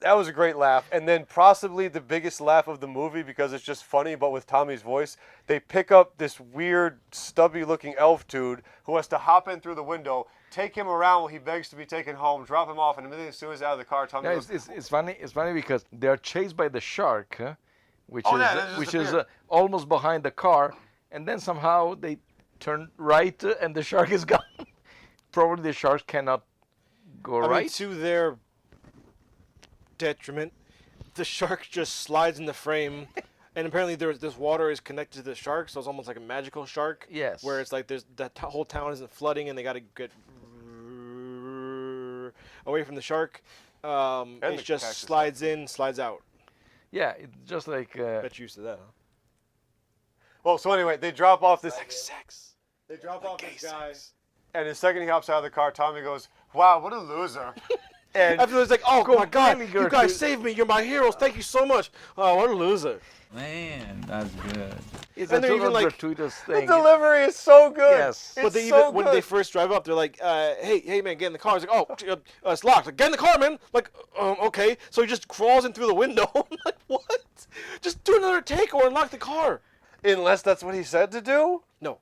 Speaker 8: That was a great laugh. And then possibly the biggest laugh of the movie, because it's just funny, but with Tommy's voice, they pick up this weird, stubby-looking elf dude who has to hop in through the window, take him around while he begs to be taken home, drop him off, and immediately as soon as he's out of the car, Tommy goes...
Speaker 6: It's funny. It's funny because they're chased by the shark, which is almost behind the car, and then somehow they turn right, and the shark is gone. Probably the shark cannot go right.
Speaker 15: Mean, to their detriment, the shark just slides in the frame, and apparently this water is connected to the shark, so it's almost like a magical shark.
Speaker 6: Yes.
Speaker 15: Where it's like whole town isn't flooding, and they got to get away from the shark. It just slides in, slides out.
Speaker 6: Yeah, it's just like.
Speaker 15: Bet you used to that, huh?
Speaker 8: Well, so anyway, they drop off this.
Speaker 15: Sex.
Speaker 8: They drop off this guy, and the second he hops out of the car, Tommy goes, "Wow, what a loser."
Speaker 15: And after it's like, oh my God, you guys saved me. You're my heroes. Thank you so much. Oh, what a loser.
Speaker 26: Man, that's good.
Speaker 6: It's
Speaker 15: and
Speaker 6: a
Speaker 15: they're even like,
Speaker 6: gratuitous thing.
Speaker 8: The delivery is so good.
Speaker 6: Yes.
Speaker 15: But they even, when they first drive up, they're like, hey man, get in the car. He's like, oh, it's locked. Like, get in the car, man. Like, okay. So he just crawls in through the window. I'm like, what? Just do another take or unlock the car.
Speaker 8: Unless that's what he said to do?
Speaker 15: No.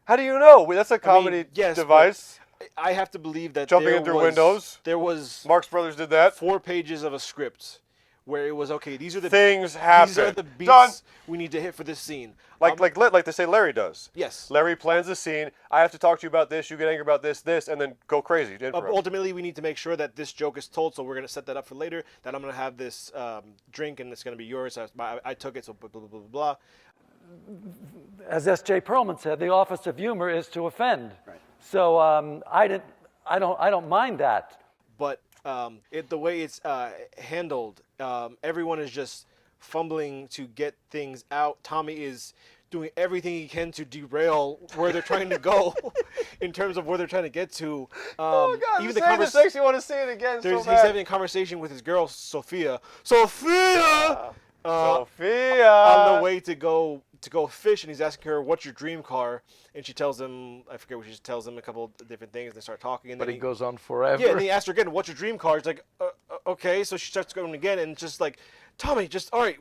Speaker 8: How do you know? That's a comedy device.
Speaker 15: I have to believe that
Speaker 8: jumping in through windows.
Speaker 15: There was
Speaker 8: Marx Brothers did that.
Speaker 15: 4 pages of a script where it was okay. These are the
Speaker 8: things happen.
Speaker 15: These are the beats we need to hit for this scene.
Speaker 8: Like they say Larry does.
Speaker 15: Yes.
Speaker 8: Larry plans the scene. I have to talk to you about this. You get angry about this, and then go crazy.
Speaker 15: Ultimately, we need to make sure that this joke is told. So we're gonna set that up for later. That I'm gonna have this drink and it's gonna be yours. I took it. So blah blah blah blah blah.
Speaker 1: As S.J. Perlman said, the office of humor is to offend. Right. So I don't mind that.
Speaker 15: But the way it's handled, everyone is just fumbling to get things out. Tommy is doing everything he can to derail where they're trying to go in terms of where they're trying to get to.
Speaker 8: Oh God! Even the conversation, you want to see it again.
Speaker 15: He's having a conversation with his girl Sophia. Sophia.
Speaker 8: On
Speaker 15: the way to go fish, and he's asking her, "What's your dream car?" And she tells him, I forget what she tells him, a couple of different things. They start talking, and
Speaker 6: but
Speaker 15: then
Speaker 6: he goes on forever.
Speaker 15: Yeah, and he asks her again, "What's your dream car?" He's like, "Okay." So she starts going again, and just like, Tommy, just all right,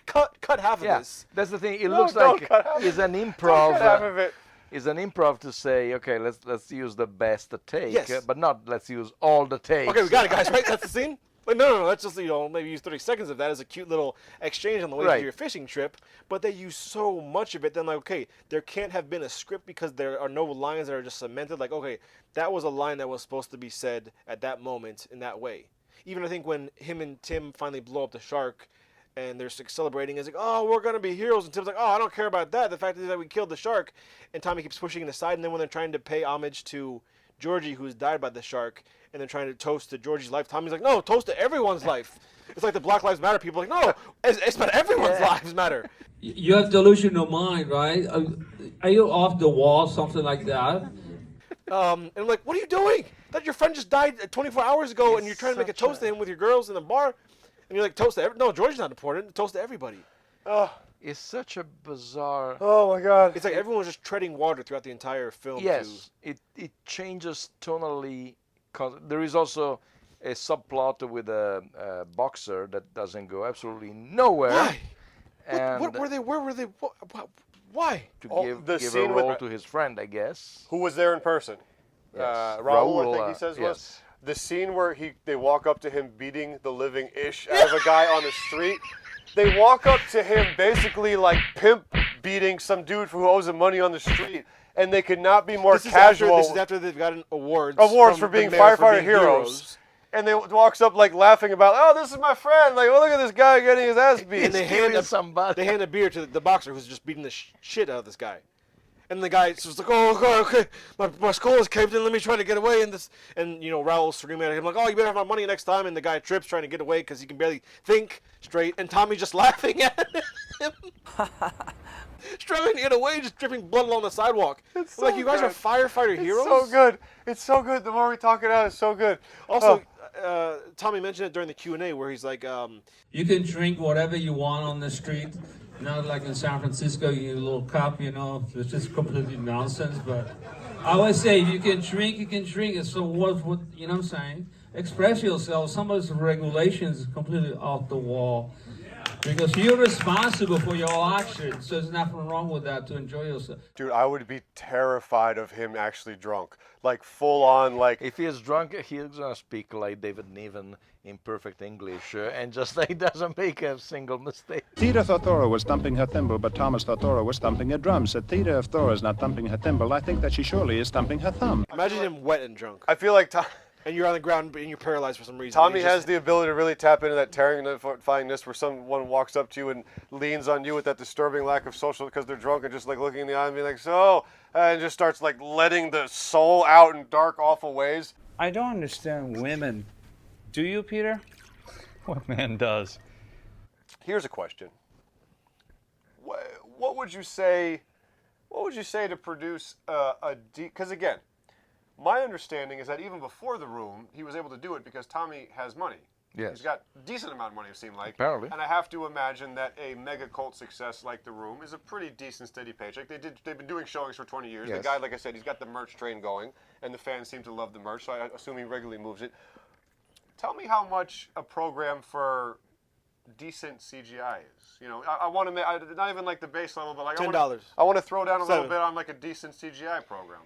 Speaker 15: cut half of this.
Speaker 6: That's the thing. It looks like it's an improv.
Speaker 8: Half of it.
Speaker 6: It's an improv to say, okay, let's use the best take,
Speaker 15: yes.
Speaker 6: But not let's use all the takes.
Speaker 15: Okay, we got it, guys. Right? That's the scene. But no, let's just, maybe use 30 seconds of that as a cute little exchange on the way to your fishing trip. But they use so much of it, then like, okay, there can't have been a script because there are no lines that are just cemented. Like, okay, that was a line that was supposed to be said at that moment in that way. Even I think when him and Tim finally blow up the shark and they're celebrating, it's like, oh, we're going to be heroes. And Tim's like, oh, I don't care about that. The fact is that we killed the shark. And Tommy keeps pushing it aside. And then when they're trying to pay homage to Georgie, who's died by the shark, and then trying to toast to Georgie's life, Tommy's like, no, toast to everyone's life. It's like the Black Lives Matter people are like, no, it's about everyone's lives matter.
Speaker 7: You have delusional mind, right? Are you off the wall, something like that?
Speaker 15: And I'm like, what are you doing? That your friend just died 24 hours ago, and you're trying to make a toast to him with your girls in the bar. And you're like, toast to no, George's not important. Toast to everybody.
Speaker 6: It's such a bizarre.
Speaker 8: Oh my God!
Speaker 15: It's like everyone was just treading water throughout the entire film.
Speaker 6: Yes, it changes tonally. There is also a subplot with a boxer that doesn't go absolutely nowhere.
Speaker 15: Why?
Speaker 6: And
Speaker 15: What were they? Where were they? Why?
Speaker 6: To give a role to his friend, I guess.
Speaker 8: Who was there in person?
Speaker 6: Yes.
Speaker 8: Raul, I think he says was.
Speaker 6: Yes.
Speaker 8: The scene where they walk up to him beating the living ish out of a guy on the street. They walk up to him basically like pimp beating some dude who owes him money on the street, and they could not be more casual.
Speaker 15: This is after they've gotten awards.
Speaker 8: For being firefighter heroes. And they walks up like laughing about, oh, this is my friend. Like, oh, look at this guy getting his ass beat.
Speaker 15: And they hand a beer to the boxer who's just beating the shit out of this guy. And the guy's just like, oh, God, okay, my skull is caved in. Let me try to get away. And Raul's screaming at him like, oh, you better have my money next time. And the guy trips trying to get away because he can barely think straight. And Tommy's just laughing at him, struggling to get away, just dripping blood along the sidewalk.
Speaker 8: It's
Speaker 15: like,
Speaker 8: so
Speaker 15: you guys
Speaker 8: good.
Speaker 15: are firefighter heroes.
Speaker 8: It's so good. It's so good. The more we talk it out, it's so good.
Speaker 15: Also, Tommy mentioned it during the Q&A where he's like,
Speaker 7: You can drink whatever you want on the street. Not like in San Francisco, you get a little cup, it's just completely nonsense. But I always say, if you can drink, you can drink. And so what, you know what I'm saying? Express yourself. Some of the regulations is completely off the wall. Because you're responsible for your actions, so there's nothing wrong with that to enjoy yourself.
Speaker 8: Dude, I would be terrified of him actually drunk. Like, full on, like...
Speaker 6: If he is drunk, he's gonna speak like David Niven in perfect English, and just like doesn't make a single mistake.
Speaker 5: Theda thought Thora was thumping her thimble, but Thomas thought Thora was thumping a drum. Said Theda, if Thora's not thumping her thimble, I think that she surely is thumping her thumb.
Speaker 15: imagine him wet and drunk.
Speaker 8: I feel like...
Speaker 15: And you're on the ground and you're paralyzed for some reason.
Speaker 8: Tommy has the ability to really tap into that terrifyingness where someone walks up to you and leans on you with that disturbing lack of social because they're drunk and just like looking in the eye and being like, so, and just starts like letting the soul out in dark, awful ways.
Speaker 10: I don't understand women. Do you, Peter? What man does?
Speaker 8: Here's a question. What would you say? What would you say to produce because again, my understanding is that even before The Room, he was able to do it because Tommy has money.
Speaker 6: Yes.
Speaker 8: He's got a decent amount of money, it seemed like.
Speaker 6: Apparently.
Speaker 8: And I have to imagine that a mega cult success like The Room is a pretty decent, steady paycheck. They've been doing showings for 20 years.
Speaker 6: Yes.
Speaker 8: The guy, like I said, he's got the merch train going, and the fans seem to love the merch, so I assume he regularly moves it. Tell me how much a program for decent CGI is. I want to make, not even like the base level, but like
Speaker 15: $10.
Speaker 8: I want to throw down a little
Speaker 15: $7.
Speaker 8: bit on like a decent CGI program.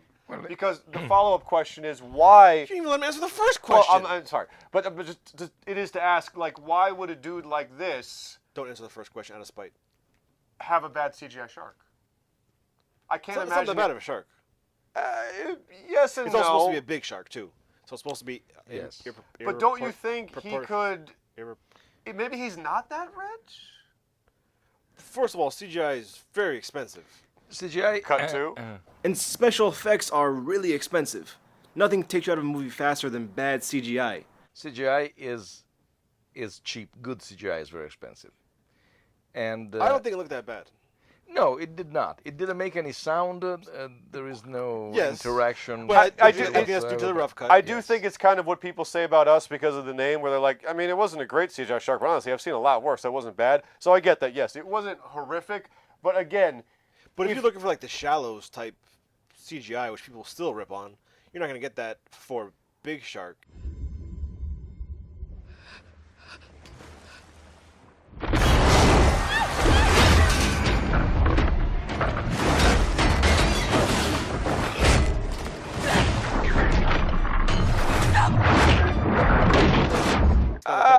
Speaker 8: Because the follow-up question is why...
Speaker 15: You didn't even let me answer the first question.
Speaker 8: Well, I'm sorry. But just, it is to ask, like, why would a dude like this...
Speaker 15: Don't answer the first question out of spite.
Speaker 8: ...have a bad CGI shark? I can't imagine...
Speaker 15: It's not that bad of a shark.
Speaker 8: Yes and no.
Speaker 15: It's also supposed to be a big shark, too. So it's supposed to be...
Speaker 6: Yes.
Speaker 8: But don't you think he could... Maybe he's not that rich?
Speaker 15: First of all, CGI is very expensive.
Speaker 6: CGI...
Speaker 8: Cut two.
Speaker 11: And special effects are really expensive. Nothing takes you out of a movie faster than bad CGI.
Speaker 6: CGI is cheap. Good CGI is very expensive. And
Speaker 15: I don't think it looked that bad.
Speaker 6: No, it did not. It didn't make any sound. There is no interaction.
Speaker 8: But I do
Speaker 15: think that's due to the rough cut.
Speaker 8: I do think it's kind of what people say about us because of the name, where they're like, I mean, it wasn't a great CGI shark, but honestly, I've seen a lot worse. That wasn't bad. So I get that. Yes, it wasn't horrific, but again...
Speaker 15: But if you're looking for like the Shallows type CGI, which people still rip on, you're not going to get that for Big Shark.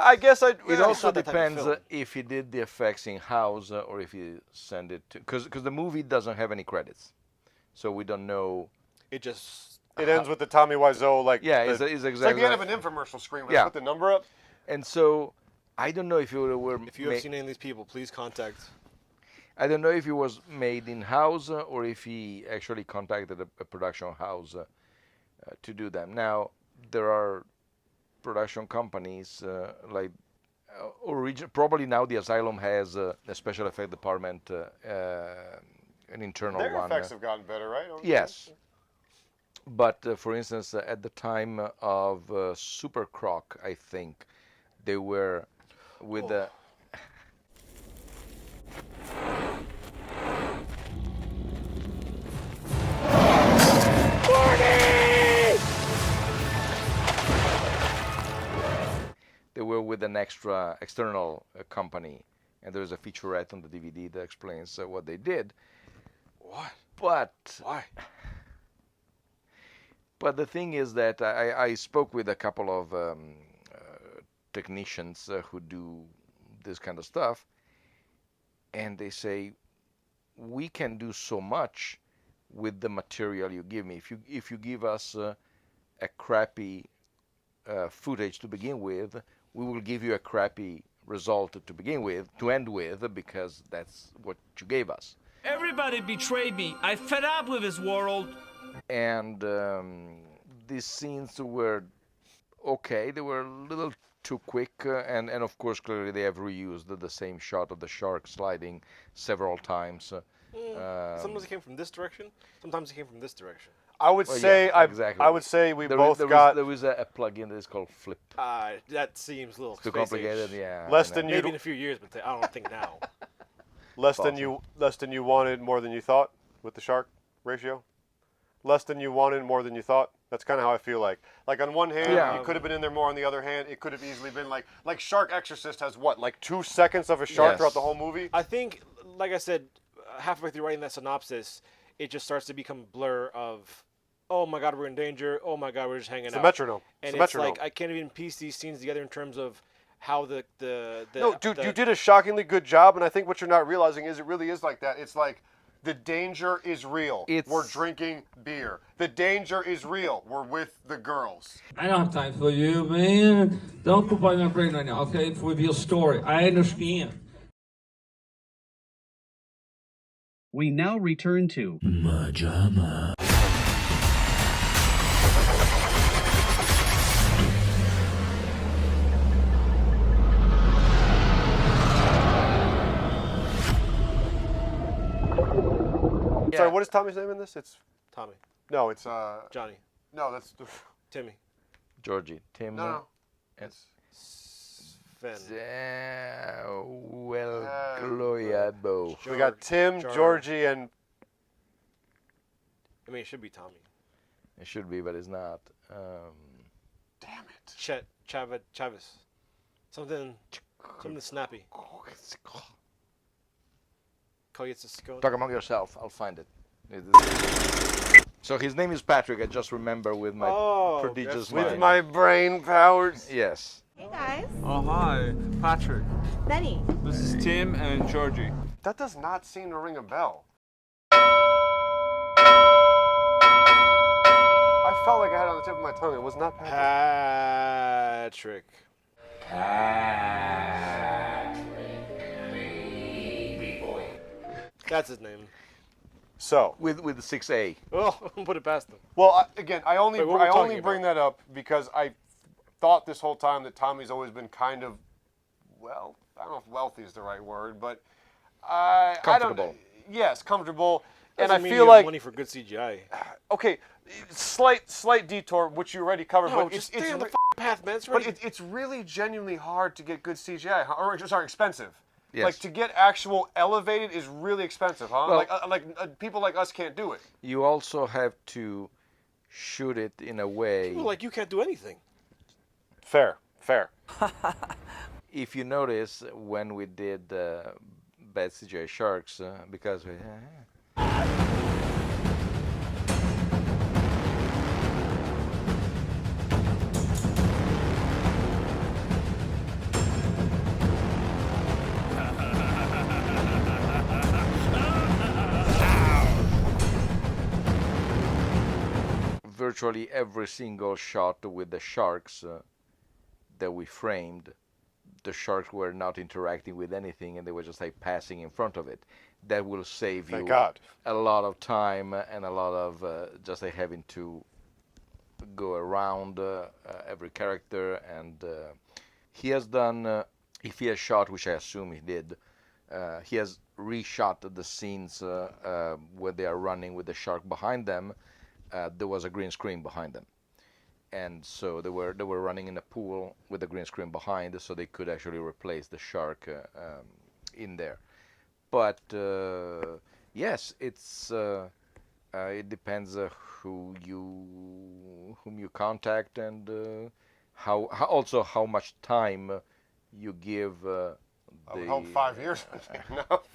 Speaker 8: I guess
Speaker 6: it also depends if he did the effects in house or if he sent it to, because the movie doesn't have any credits, so we don't know.
Speaker 8: It ends with the Tommy Wiseau
Speaker 6: it's exactly.
Speaker 8: It's like the end of an infomercial screen where they put the number up.
Speaker 6: And so I don't know if it were.
Speaker 15: If you have seen any of these people, please contact.
Speaker 6: I don't know if it was made in house or if he actually contacted a production house to do them. Now there are production companies probably now the Asylum has a special effect department, an internal
Speaker 8: Their
Speaker 6: one.
Speaker 8: Their effects have gotten better, right?
Speaker 6: Yes. But for instance, at the time of Super Croc, I think they were with the. They were with an external company, and there's a featurette on the DVD that explains what they did.
Speaker 15: What?
Speaker 6: But
Speaker 15: why?
Speaker 6: But the thing is that I spoke with a couple of technicians who do this kind of stuff, and they say we can do so much with the material you give me. If you give us a crappy footage to begin with, we will give you a crappy result to begin with, to end with, because that's what you gave us.
Speaker 2: Everybody betrayed me. I fed up with this world.
Speaker 6: And these scenes were okay. They were a little too quick, and of course, clearly they have reused the same shot of the shark sliding several times.
Speaker 15: Sometimes it came from this direction. Sometimes it came from this direction.
Speaker 8: I would say
Speaker 6: exactly.
Speaker 8: I would say we
Speaker 6: there
Speaker 8: both
Speaker 6: was,
Speaker 8: got.
Speaker 6: There was a plug-in that is called Flip.
Speaker 15: That seems a little
Speaker 6: Too complicated.
Speaker 15: space-age.
Speaker 6: Yeah.
Speaker 8: Less than
Speaker 15: maybe in a few years, but I don't think now.
Speaker 8: Less than you wanted, more than you thought with the shark ratio. Less than you wanted, more than you thought. That's kind of how I feel like. Like on one hand, you could have been in there more. On the other hand, it could have easily been like Shark Exorcist has what, like 2 seconds of a shark throughout the whole movie.
Speaker 15: I think, like I said, halfway through writing that synopsis, it just starts to become a blur of, oh my God, we're in danger. Oh my God, we're just hanging out.
Speaker 8: It's a metronome.
Speaker 15: And
Speaker 8: it's
Speaker 15: it's like I can't even piece these scenes together in terms of how the
Speaker 8: No, dude, you did a shockingly good job, and I think what you're not realizing is it really is like that. It's like the danger is real. We're drinking beer. The danger is real. We're with the girls.
Speaker 7: I don't have time for you, man. Don't put my brain right now, okay? It's with your story. I understand.
Speaker 17: We now return to
Speaker 16: MaJaMa.
Speaker 8: Sorry, what is Tommy's name in this? It's
Speaker 15: Tommy.
Speaker 8: No, it's
Speaker 15: Johnny.
Speaker 8: No, that's
Speaker 15: Timmy.
Speaker 6: Georgie. Tim.
Speaker 8: No.
Speaker 6: It's
Speaker 15: Sven.
Speaker 6: Well, Gloria Bo.
Speaker 8: We got Tim, Georgie, and.
Speaker 15: I mean, it should be Tommy.
Speaker 6: It should be, but it's not.
Speaker 8: Damn it.
Speaker 15: Chavez. Something snappy.
Speaker 6: Talk among yourself. I'll find it. So his name is Patrick. I just remember with my prodigious mind.
Speaker 8: With my brain powers.
Speaker 6: Yes.
Speaker 9: Hey guys.
Speaker 4: Oh, hi. Patrick.
Speaker 9: Benny.
Speaker 4: This is Tim and Georgie.
Speaker 8: That does not seem to ring a bell. I felt like I had it on the tip of my tongue. It was not Patrick.
Speaker 15: That's his name.
Speaker 6: So with the 6A.
Speaker 15: Oh, put it past him.
Speaker 8: Well, again, I only
Speaker 15: Wait, what are we talking
Speaker 8: bring that up because I thought this whole time that Tommy's always been kind of, well, I don't know if wealthy is the right word, but
Speaker 6: comfortable.
Speaker 8: Yes, comfortable.
Speaker 15: Doesn't
Speaker 8: And I
Speaker 15: mean
Speaker 8: feel
Speaker 15: you have
Speaker 8: like
Speaker 15: money for good CGI.
Speaker 8: Okay, slight detour, which you already covered,
Speaker 15: No,
Speaker 8: but
Speaker 15: just
Speaker 8: it's
Speaker 15: stay on the path, man.
Speaker 8: but it's really genuinely hard to get good CGI, or sorry, expensive.
Speaker 6: Yes.
Speaker 8: Like to get actual elevated is really expensive, huh?
Speaker 6: Well,
Speaker 8: people like us can't do it.
Speaker 6: You also have to shoot it in a way.
Speaker 15: People like you can't do anything.
Speaker 8: Fair.
Speaker 6: If you notice when we did Bad CGI Sharks, because we. Virtually every single shot with the sharks that we framed, the sharks were not interacting with anything and they were just like passing in front of it. That will save you a lot of time and a lot of just like having to go around every character. And he has done, if he has shot, which I assume he did, he has reshot the scenes where they are running with the shark behind them. There was a green screen behind them. and so they were running in a pool with a green screen behind, so they could actually replace the shark in there. But yes, it depends whom you contact and how much time you give.
Speaker 8: I would hope 5 years would be enough.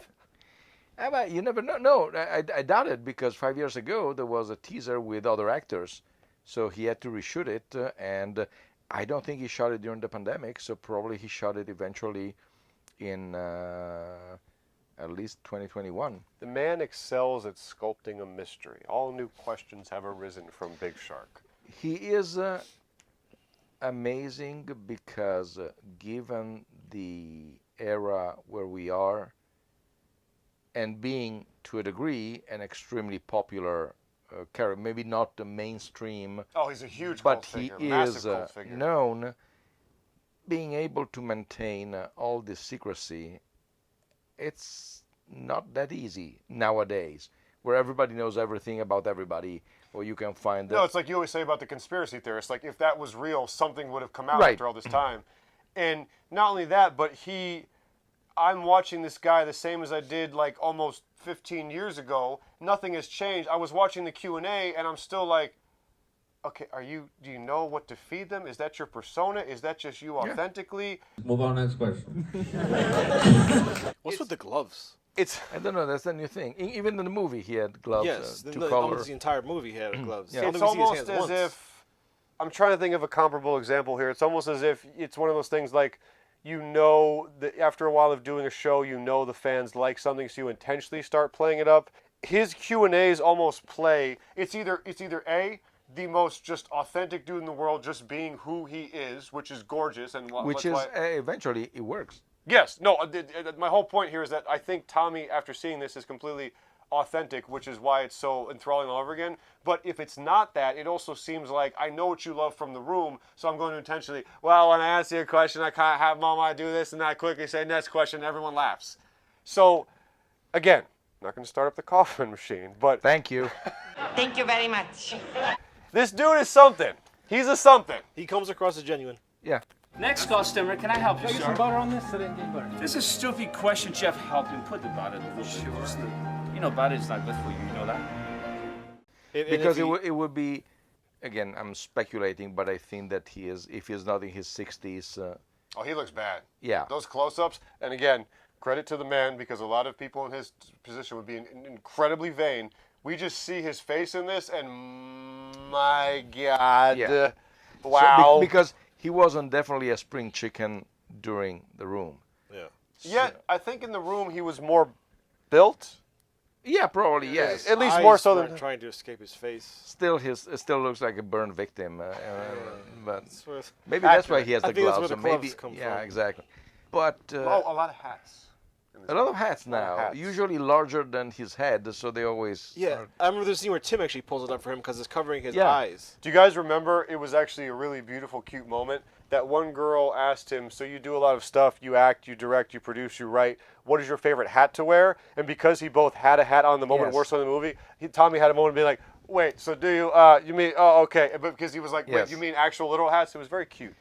Speaker 6: But you never know. No, I doubt it, because 5 years ago there was a teaser with other actors, so he had to reshoot it, and I don't think he shot it during the pandemic, so probably he shot it eventually in at least 2021.
Speaker 8: The man excels at sculpting a mystery. All new questions have arisen from Big Shark.
Speaker 6: He is amazing because given the era where we are, and being, to a degree, an extremely popular character, maybe not the mainstream.
Speaker 8: Oh, he's a huge
Speaker 6: but
Speaker 8: cult figure,
Speaker 6: he
Speaker 8: massive
Speaker 6: is
Speaker 8: cult figure.
Speaker 6: known. Being able to maintain all this secrecy, it's not that easy nowadays, where everybody knows everything about everybody, or you can find.
Speaker 8: No, it's like you always say about the conspiracy theorists. Like, if that was real, something would have come out
Speaker 6: Right.
Speaker 8: after all this time. And not only that, but I'm watching this guy the same as I did like almost 15 years ago. Nothing has changed. I was watching the Q&A and I'm still like, okay, do you know what to feed them? Is that your persona? Is that just you authentically?
Speaker 7: Move on, next question.
Speaker 15: What's with the gloves?
Speaker 6: I don't know, that's the new thing. Even in the movie he had gloves.
Speaker 15: Yes,
Speaker 6: to color.
Speaker 15: almost the entire movie he had gloves.
Speaker 8: It's almost as if, I'm trying to think of a comparable example here. It's almost as if it's one of those things like, you know that after a while of doing a show, you know the fans like something, so you intentionally start playing it up. His Q&As almost play. It's either A, the most just authentic dude in the world, just being who he is, which is gorgeous, and
Speaker 6: Which is eventually it works.
Speaker 8: Yes, no. My whole point here is that I think Tommy, after seeing this, is completely authentic, which is why it's so enthralling all over again. But if it's not that, it also seems like I know what you love from The Room, so I'm going to intentionally, well, when I ask you a question, I kind of have MaMa do this, and then I quickly say next question, and everyone laughs. So, again, I'm not going to start up the coffin machine, but...
Speaker 6: Thank you.
Speaker 9: Thank you very much.
Speaker 8: This dude is something. He's a something.
Speaker 15: He comes across as genuine.
Speaker 6: Yeah.
Speaker 2: Next customer, can I help you,
Speaker 10: Can I get
Speaker 2: sir?
Speaker 10: some butter on this? I didn't get butter.
Speaker 2: This is a stupid question, Jeff. Help him put the butter. Sure. You know, butter is not good for you. You know that?
Speaker 6: Because it would be, again, I'm speculating, but I think that if he's not in his 60s.
Speaker 8: Oh, he looks bad.
Speaker 6: Yeah.
Speaker 8: Those close-ups, and again, credit to the man, because a lot of people in his position would be incredibly vain. We just see his face in this, and my God.
Speaker 6: Yeah.
Speaker 8: Wow.
Speaker 6: So, because he wasn't definitely a spring chicken during The Room.
Speaker 8: Yeah. Yet, I think in The Room he was more built.
Speaker 6: Yeah, probably, yes.
Speaker 8: At least more so than
Speaker 15: trying to escape his face.
Speaker 6: Still, it still looks like a burned victim, but
Speaker 15: That's
Speaker 6: maybe that's why he has
Speaker 15: I
Speaker 6: the
Speaker 15: think that's
Speaker 6: gloves.
Speaker 15: where the
Speaker 6: so maybe,
Speaker 15: gloves come
Speaker 6: yeah,
Speaker 15: from.
Speaker 6: exactly. But
Speaker 8: a lot of hats.
Speaker 6: A lot of hats
Speaker 8: A lot of
Speaker 6: now,
Speaker 8: hats.
Speaker 6: usually larger than his head, so they always.
Speaker 15: Yeah, I remember the scene where Tim actually pulls it up for him because it's covering his
Speaker 6: Yeah.
Speaker 15: eyes.
Speaker 8: Do you guys remember? It was actually a really beautiful, cute moment. That one girl asked him, so you do a lot of stuff, you act, you direct, you produce, you write. What is your favorite hat to wear? And because he both had a hat on the moment,
Speaker 6: Yes.
Speaker 8: worse on the movie, Tommy had a moment being like, wait, so do you, you mean, oh, okay. But because he was like, wait,
Speaker 6: Yes.
Speaker 8: you mean actual literal hats? It was very cute.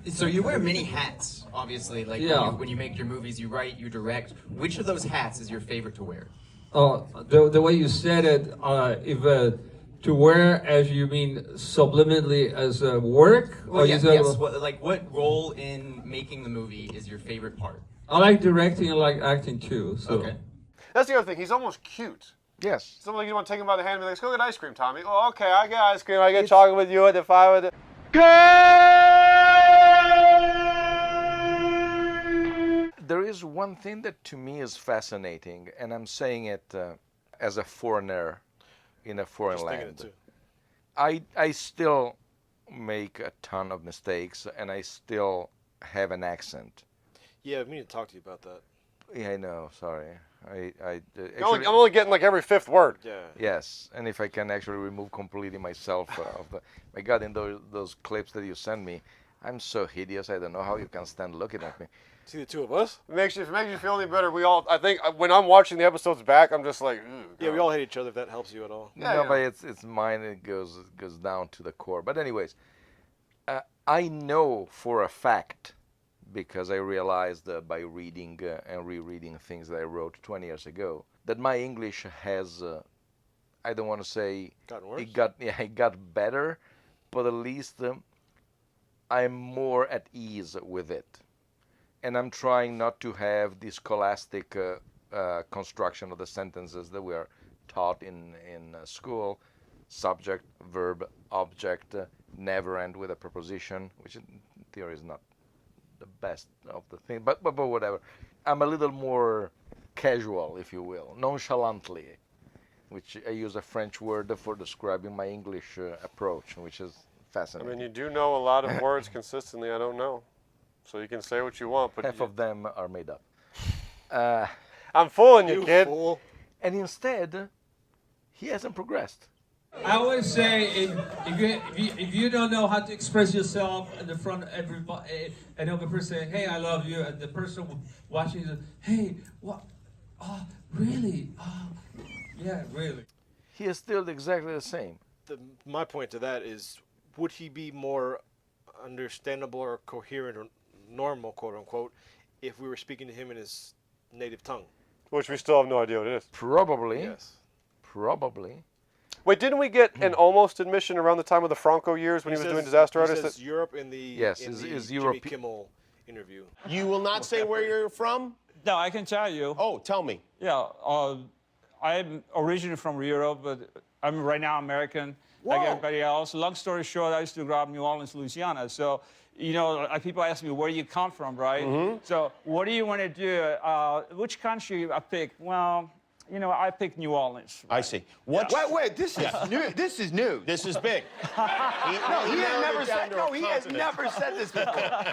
Speaker 12: So you wear many hats, obviously. Like
Speaker 7: Yeah.
Speaker 12: when you make your movies, you write, you direct. Which of those hats is your favorite to wear?
Speaker 7: The way you said it, if to wear as you mean subliminally as a work,
Speaker 12: Well,
Speaker 7: or
Speaker 12: yes,
Speaker 7: you said,
Speaker 12: yes. What role in making the movie is your favorite part?
Speaker 7: I like directing, I like acting too. So.
Speaker 12: Okay.
Speaker 8: That's the other thing. He's almost cute.
Speaker 6: Yes.
Speaker 8: Something like you want to take him by the hand and be like, let's go get ice cream, Tommy. Oh, okay, I get ice cream. I get chocolate with you at the 5 with the...
Speaker 6: There is one thing that to me is fascinating, and I'm saying it as a foreigner in a foreign
Speaker 15: Just thinking
Speaker 6: land.
Speaker 15: it too.
Speaker 6: I still make a ton of mistakes, and I still have an accent.
Speaker 15: Yeah, we need to talk to you about that.
Speaker 6: Yeah, I know. Sorry.
Speaker 8: I'm only getting like every fifth word.
Speaker 15: Yeah.
Speaker 6: Yes, and if I can actually remove completely myself of the, my God, in those clips that you send me, I'm so hideous. I don't know how you can stand looking at me.
Speaker 15: See the two of us?
Speaker 8: If it makes you feel any better, I think when I'm watching the episodes back, I'm just like,
Speaker 15: yeah, we all hate each other if that helps you at all.
Speaker 6: No, but it's mine. It goes down to the core. But anyways, I know for a fact, because I realized by reading and rereading things that I wrote 20 years ago, that my English has, I don't want to say
Speaker 15: gotten worse.
Speaker 6: It got better, but at least I'm more at ease with it. And I'm trying not to have the scholastic construction of the sentences that we are taught in school. Subject, verb, object, never end with a preposition, which in theory is not the best of the thing, but whatever. I'm a little more casual, if you will, nonchalantly, which I use a French word for describing my English approach, which is fascinating.
Speaker 8: I mean, you do know a lot of words consistently I don't know. So you can say what you want, but
Speaker 6: half of them are made up.
Speaker 8: I'm fooling you, kid.
Speaker 15: Fool.
Speaker 6: And instead, he hasn't progressed.
Speaker 7: I always say, if you don't know how to express yourself in the front of everybody, another person saying, "Hey, I love you," and the person watching says, "Hey, what? Oh, really? Oh, yeah, really."
Speaker 6: He is still exactly the same.
Speaker 15: My point to that is, would he be more understandable or coherent or normal, quote unquote, if we were speaking to him in his native tongue?
Speaker 8: Which we still have no idea what it is.
Speaker 6: Probably.
Speaker 15: Yes.
Speaker 6: Probably.
Speaker 8: Wait, didn't we get an almost admission around the time of the Franco years when he was doing Disaster
Speaker 15: He
Speaker 8: Artist?
Speaker 15: says Europe in the Jimmy Kimmel interview.
Speaker 18: You will not say where you're from?
Speaker 10: No, I can tell you.
Speaker 18: Oh, tell me.
Speaker 10: Yeah, I'm originally from Europe, but I'm right now American, like everybody else. Long story short, I used to grow up in New Orleans, Louisiana. So, you know, people ask me, where do you come from, right? So, what do you want to do? Which country I pick? Well, you know, I picked New Orleans.
Speaker 18: I see. What? Wait, this is new. This is new. This is big. He has never said this before.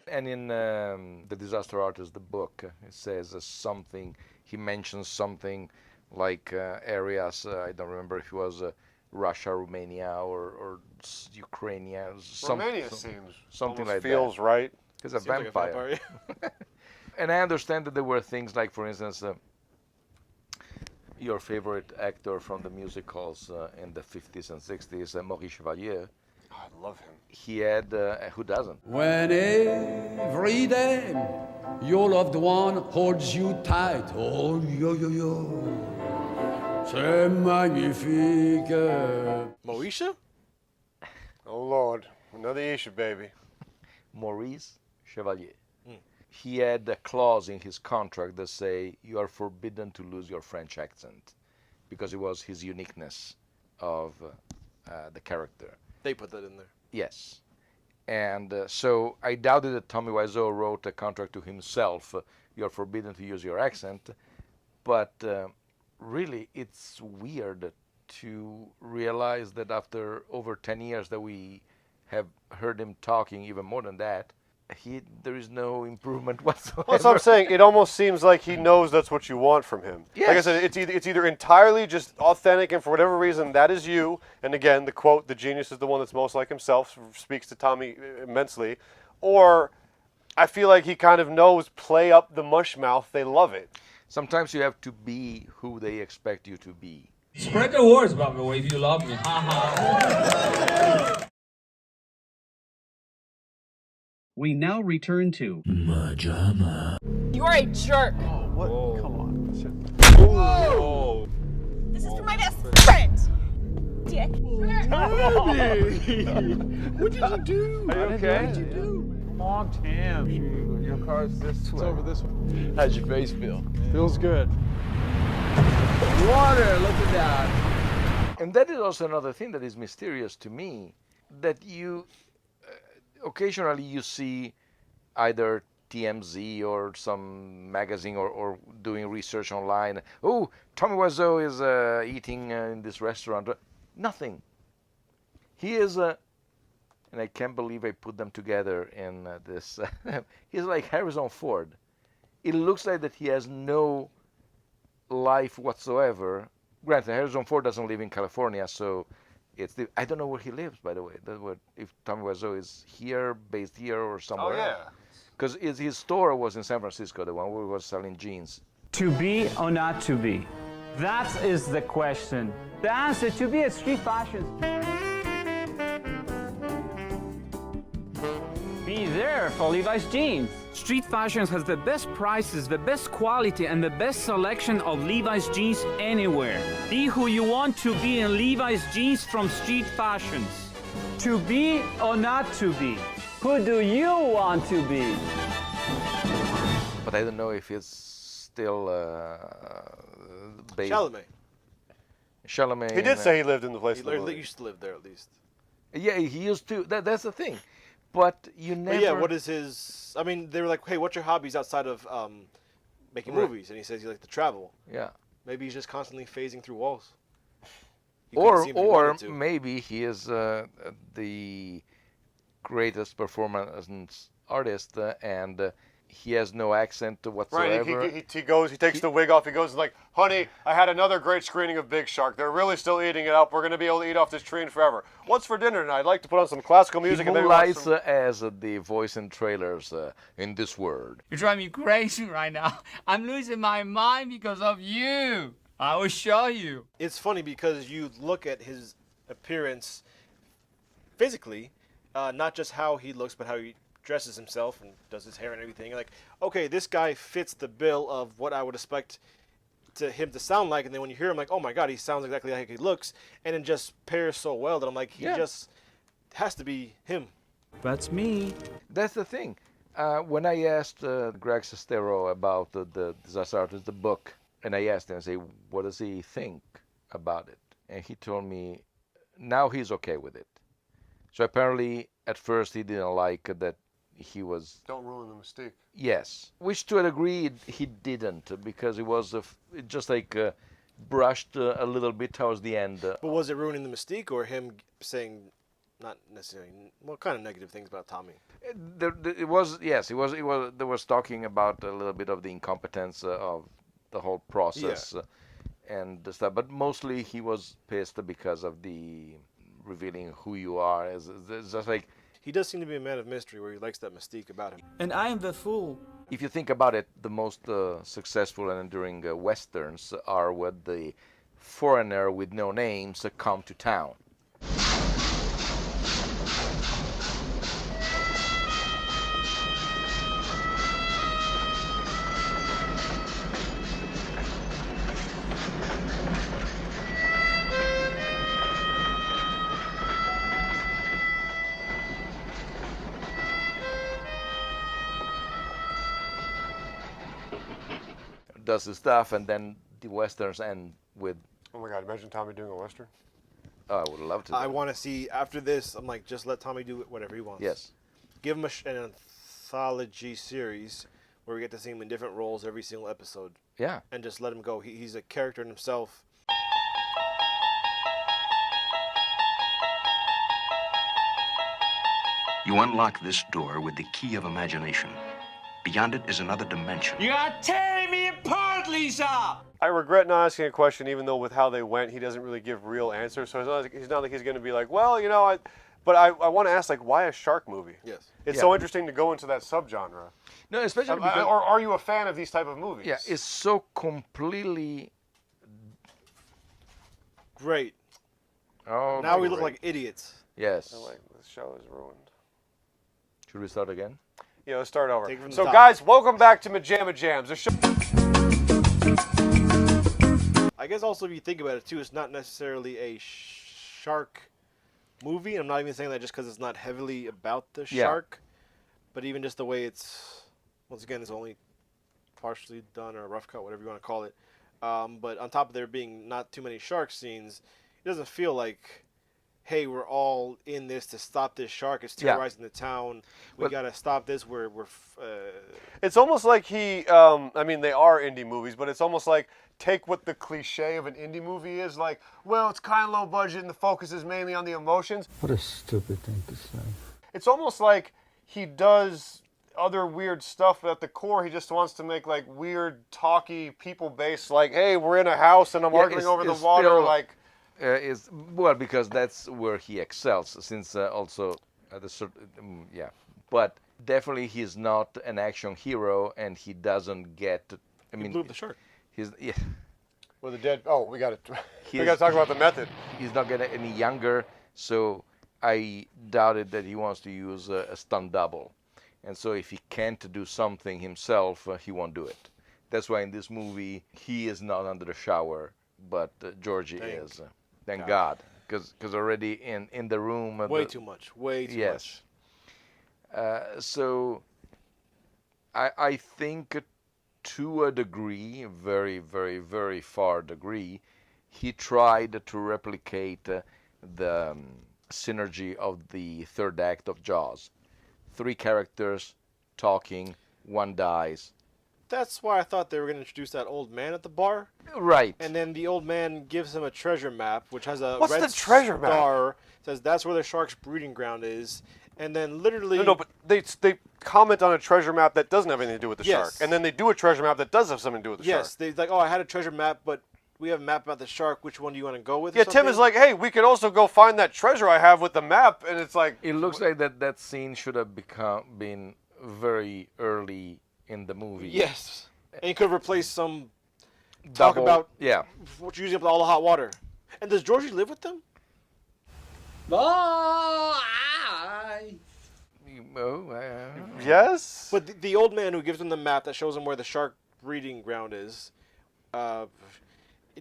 Speaker 6: And in the Disaster Artist, the book, it says something. He mentions something like areas. I don't remember if it was Russia, Romania, or Ukraine.
Speaker 8: Romania seems
Speaker 6: something like
Speaker 8: feels
Speaker 6: that.
Speaker 8: right.
Speaker 6: He's a vampire. And I understand that there were things like, for instance, your favorite actor from the musicals in the 50s and 60s, Maurice Chevalier.
Speaker 8: Oh, I love him.
Speaker 6: He had, who doesn't?
Speaker 13: When every day your loved one holds you tight, oh yo yo yo, c'est magnifique.
Speaker 15: Moesha?
Speaker 8: Oh Lord, another Isha baby.
Speaker 6: Maurice Chevalier. He had a clause in his contract that say you are forbidden to lose your French accent, because it was his uniqueness of the character.
Speaker 15: They put that in there.
Speaker 6: Yes. And so I doubted that Tommy Wiseau wrote a contract to himself, you're forbidden to use your accent, but really it's weird to realize that after over 10 years that we have heard him talking, even more than that, there is no improvement whatsoever.
Speaker 8: Well, that's what I'm saying. It almost seems like he knows that's what you want from him.
Speaker 6: Yes.
Speaker 8: Like I said, it's either entirely just authentic, and for whatever reason, that is you. And again, the quote, "The genius is the one that's most like himself," speaks to Tommy immensely. Or I feel like he kind of knows, play up the mush mouth. They love it.
Speaker 6: Sometimes you have to be who they expect you to be.
Speaker 7: Spread the words about me if you love me. Ha ha.
Speaker 17: We now return to
Speaker 16: MaJaMa.
Speaker 14: You are a jerk.
Speaker 25: Oh, what? Come on.
Speaker 14: Whoa. This is for my best friend. Dick.
Speaker 25: What did you do?
Speaker 4: Are you okay?
Speaker 25: What did you do?
Speaker 4: Come on, Tim. Your car's this way.
Speaker 25: It's over this way.
Speaker 4: How's your face feel?
Speaker 25: Feels good.
Speaker 4: Water, look at that.
Speaker 6: And that is also another thing that is mysterious to me, that you occasionally you see either TMZ or some magazine or doing research online. Oh, Tommy Wiseau is eating in this restaurant. Nothing. He is, and I can't believe I put them together in this. He's like Harrison Ford. It looks like that he has no life whatsoever. Granted, Harrison Ford doesn't live in California, so I don't know where he lives, by the way. If Tommy Wiseau is here, based here, or somewhere else. Because his store was in San Francisco, the one where he was selling jeans.
Speaker 26: To be or not to be? That is the question. The answer to be at street fashion. Be there for Levi's jeans. Street Fashions has the best prices, the best quality, and the best selection of Levi's jeans anywhere. Be who you want to be in Levi's jeans from Street Fashions. To be or not to be? Who do you want to be?
Speaker 6: But I don't know if it's still based. Chalamet.
Speaker 8: He did say he lived in the place.
Speaker 15: He used to live there at least.
Speaker 6: Yeah, he used to. That's the thing. But you never.
Speaker 15: But yeah, what is his? I mean, they were like, "Hey, what's your hobbies outside of making movies?" And he says he likes to travel.
Speaker 6: Yeah.
Speaker 15: Maybe he's just constantly phasing through walls.
Speaker 6: Or maybe he is the greatest performance artist, and he has no accent whatsoever.
Speaker 8: Right, he goes, he takes the wig off, he goes like, honey, I had another great screening of Big Shark. They're really still eating it up. We're going to be able to eat off this tree forever. What's for dinner tonight? I'd like to put on some classical music.
Speaker 6: He moonlights as the voice in trailers in this world.
Speaker 2: You're driving me crazy right now. I'm losing my mind because of you. I will show you.
Speaker 15: It's funny because you look at his appearance physically, not just how he looks, but how he dresses himself and does his hair and everything. Like, okay, this guy fits the bill of what I would expect to him to sound like. And then when you hear him, like, oh my God, he sounds exactly like he looks. And it just pairs so well that I'm like, he just has to be him.
Speaker 26: That's me.
Speaker 6: That's the thing. When I asked Greg Sestero about the Disaster Artist, the book, and I asked him, I say, what does he think about it? And he told me, now he's okay with it. So apparently, at first, he didn't like that he was...
Speaker 8: Don't ruin the mystique.
Speaker 6: Yes. Which to a degree, he didn't, because it was just like brushed a little bit towards the end.
Speaker 15: But was it ruining the mystique, or him saying, not necessarily, what kind of negative things about Tommy?
Speaker 6: It was, yes, it was. There was talking about a little bit of the incompetence of the whole process and the stuff, but mostly he was pissed because of the revealing who you are. It's just like,
Speaker 15: he does seem to be a man of mystery, where he likes that mystique about him.
Speaker 26: And I am the fool.
Speaker 6: If you think about it, the most successful and enduring westerns are when the foreigner with no names come to town. Does the stuff, and then the westerns end with...
Speaker 8: Oh my God, imagine Tommy doing a western.
Speaker 6: Oh, I would love to.
Speaker 15: I want to see, after this, I'm like, just let Tommy do whatever he wants.
Speaker 6: Yes.
Speaker 15: Give him an anthology series where we get to see him in different roles every single episode.
Speaker 6: Yeah.
Speaker 15: And just let him go. He's a character in himself.
Speaker 19: You unlock this door with the key of imagination. Beyond it is another dimension.
Speaker 2: You are tearing me apart, Lisa!
Speaker 8: I regret not asking a question, even though with how they went, he doesn't really give real answers. So it's not like he's going to be like, well, you know, but I want to ask, like, why a shark movie?
Speaker 15: Yes.
Speaker 8: It's so interesting to go into that subgenre.
Speaker 6: No, especially because...
Speaker 8: Or are you a fan of these type of movies?
Speaker 6: Yeah, it's so completely...
Speaker 15: Great.
Speaker 6: Oh,
Speaker 15: now we look like idiots.
Speaker 6: Yes.
Speaker 8: This show is ruined.
Speaker 6: Should we start again?
Speaker 8: Yeah, let's start over.
Speaker 15: So,
Speaker 8: guys, welcome back to MaJaMa Jams. The show.
Speaker 15: I guess also, if you think about it, too, it's not necessarily a shark movie. I'm not even saying that just because it's not heavily about the shark, but even just the way it's, once again, it's only partially done or a rough cut, whatever you want to call it. But on top of there being not too many shark scenes, it doesn't feel like, hey, we're all in this to stop this shark. It's terrorizing the town. We got to stop this.
Speaker 8: It's almost like I mean, they are indie movies, but it's almost like take what the cliche of an indie movie is. Like, well, it's kind of low budget and the focus is mainly on the emotions.
Speaker 13: What a stupid thing to say.
Speaker 8: It's almost like he does other weird stuff, but at the core, he just wants to make like weird, talky, people-based, like, hey, we're in a house and I'm arguing over the water,
Speaker 6: still,
Speaker 8: like...
Speaker 6: because that's where he excels, since also at a certain, but definitely he's not an action hero, and he doesn't get. I mean,
Speaker 15: blew up the shark.
Speaker 6: He's yeah.
Speaker 8: Well, the dead. Oh, we got to. We got to talk about the method.
Speaker 6: He's not getting any younger, so I doubted that he wants to use a stunt double, and so if he can't do something himself, he won't do it. That's why in this movie he is not under the shower, but Georgie is. Thank God, because already in the room.
Speaker 15: Way too much. Way too much.
Speaker 6: So I think to a degree, very, very, very far degree, he tried to replicate the synergy of the third act of Jaws. 3 characters talking, one dies.
Speaker 15: That's why I thought they were going to introduce that old man at the bar.
Speaker 6: Right.
Speaker 15: And then the old man gives him a treasure map, which has a
Speaker 8: What's
Speaker 15: red
Speaker 8: the treasure map?
Speaker 15: star. Says that's where the shark's breeding ground is. And then literally...
Speaker 8: No, but they comment on a treasure map that doesn't have anything to do with the shark. And then they do a treasure map that does have something to do with the shark.
Speaker 15: Yes, they're like, oh, I had a treasure map, but we have a map about the shark. Which one do you want to go with?
Speaker 8: Yeah, Tim is like, hey, we could also go find that treasure I have with the map. And it's like...
Speaker 6: It looks like that scene should have been very early in the movie.
Speaker 15: Yes. And you could have replaced some talk about what you're using up all the hot water. And does Georgie live with them?
Speaker 8: Yes.
Speaker 15: But the old man who gives them the map that shows them where the shark breeding ground is, it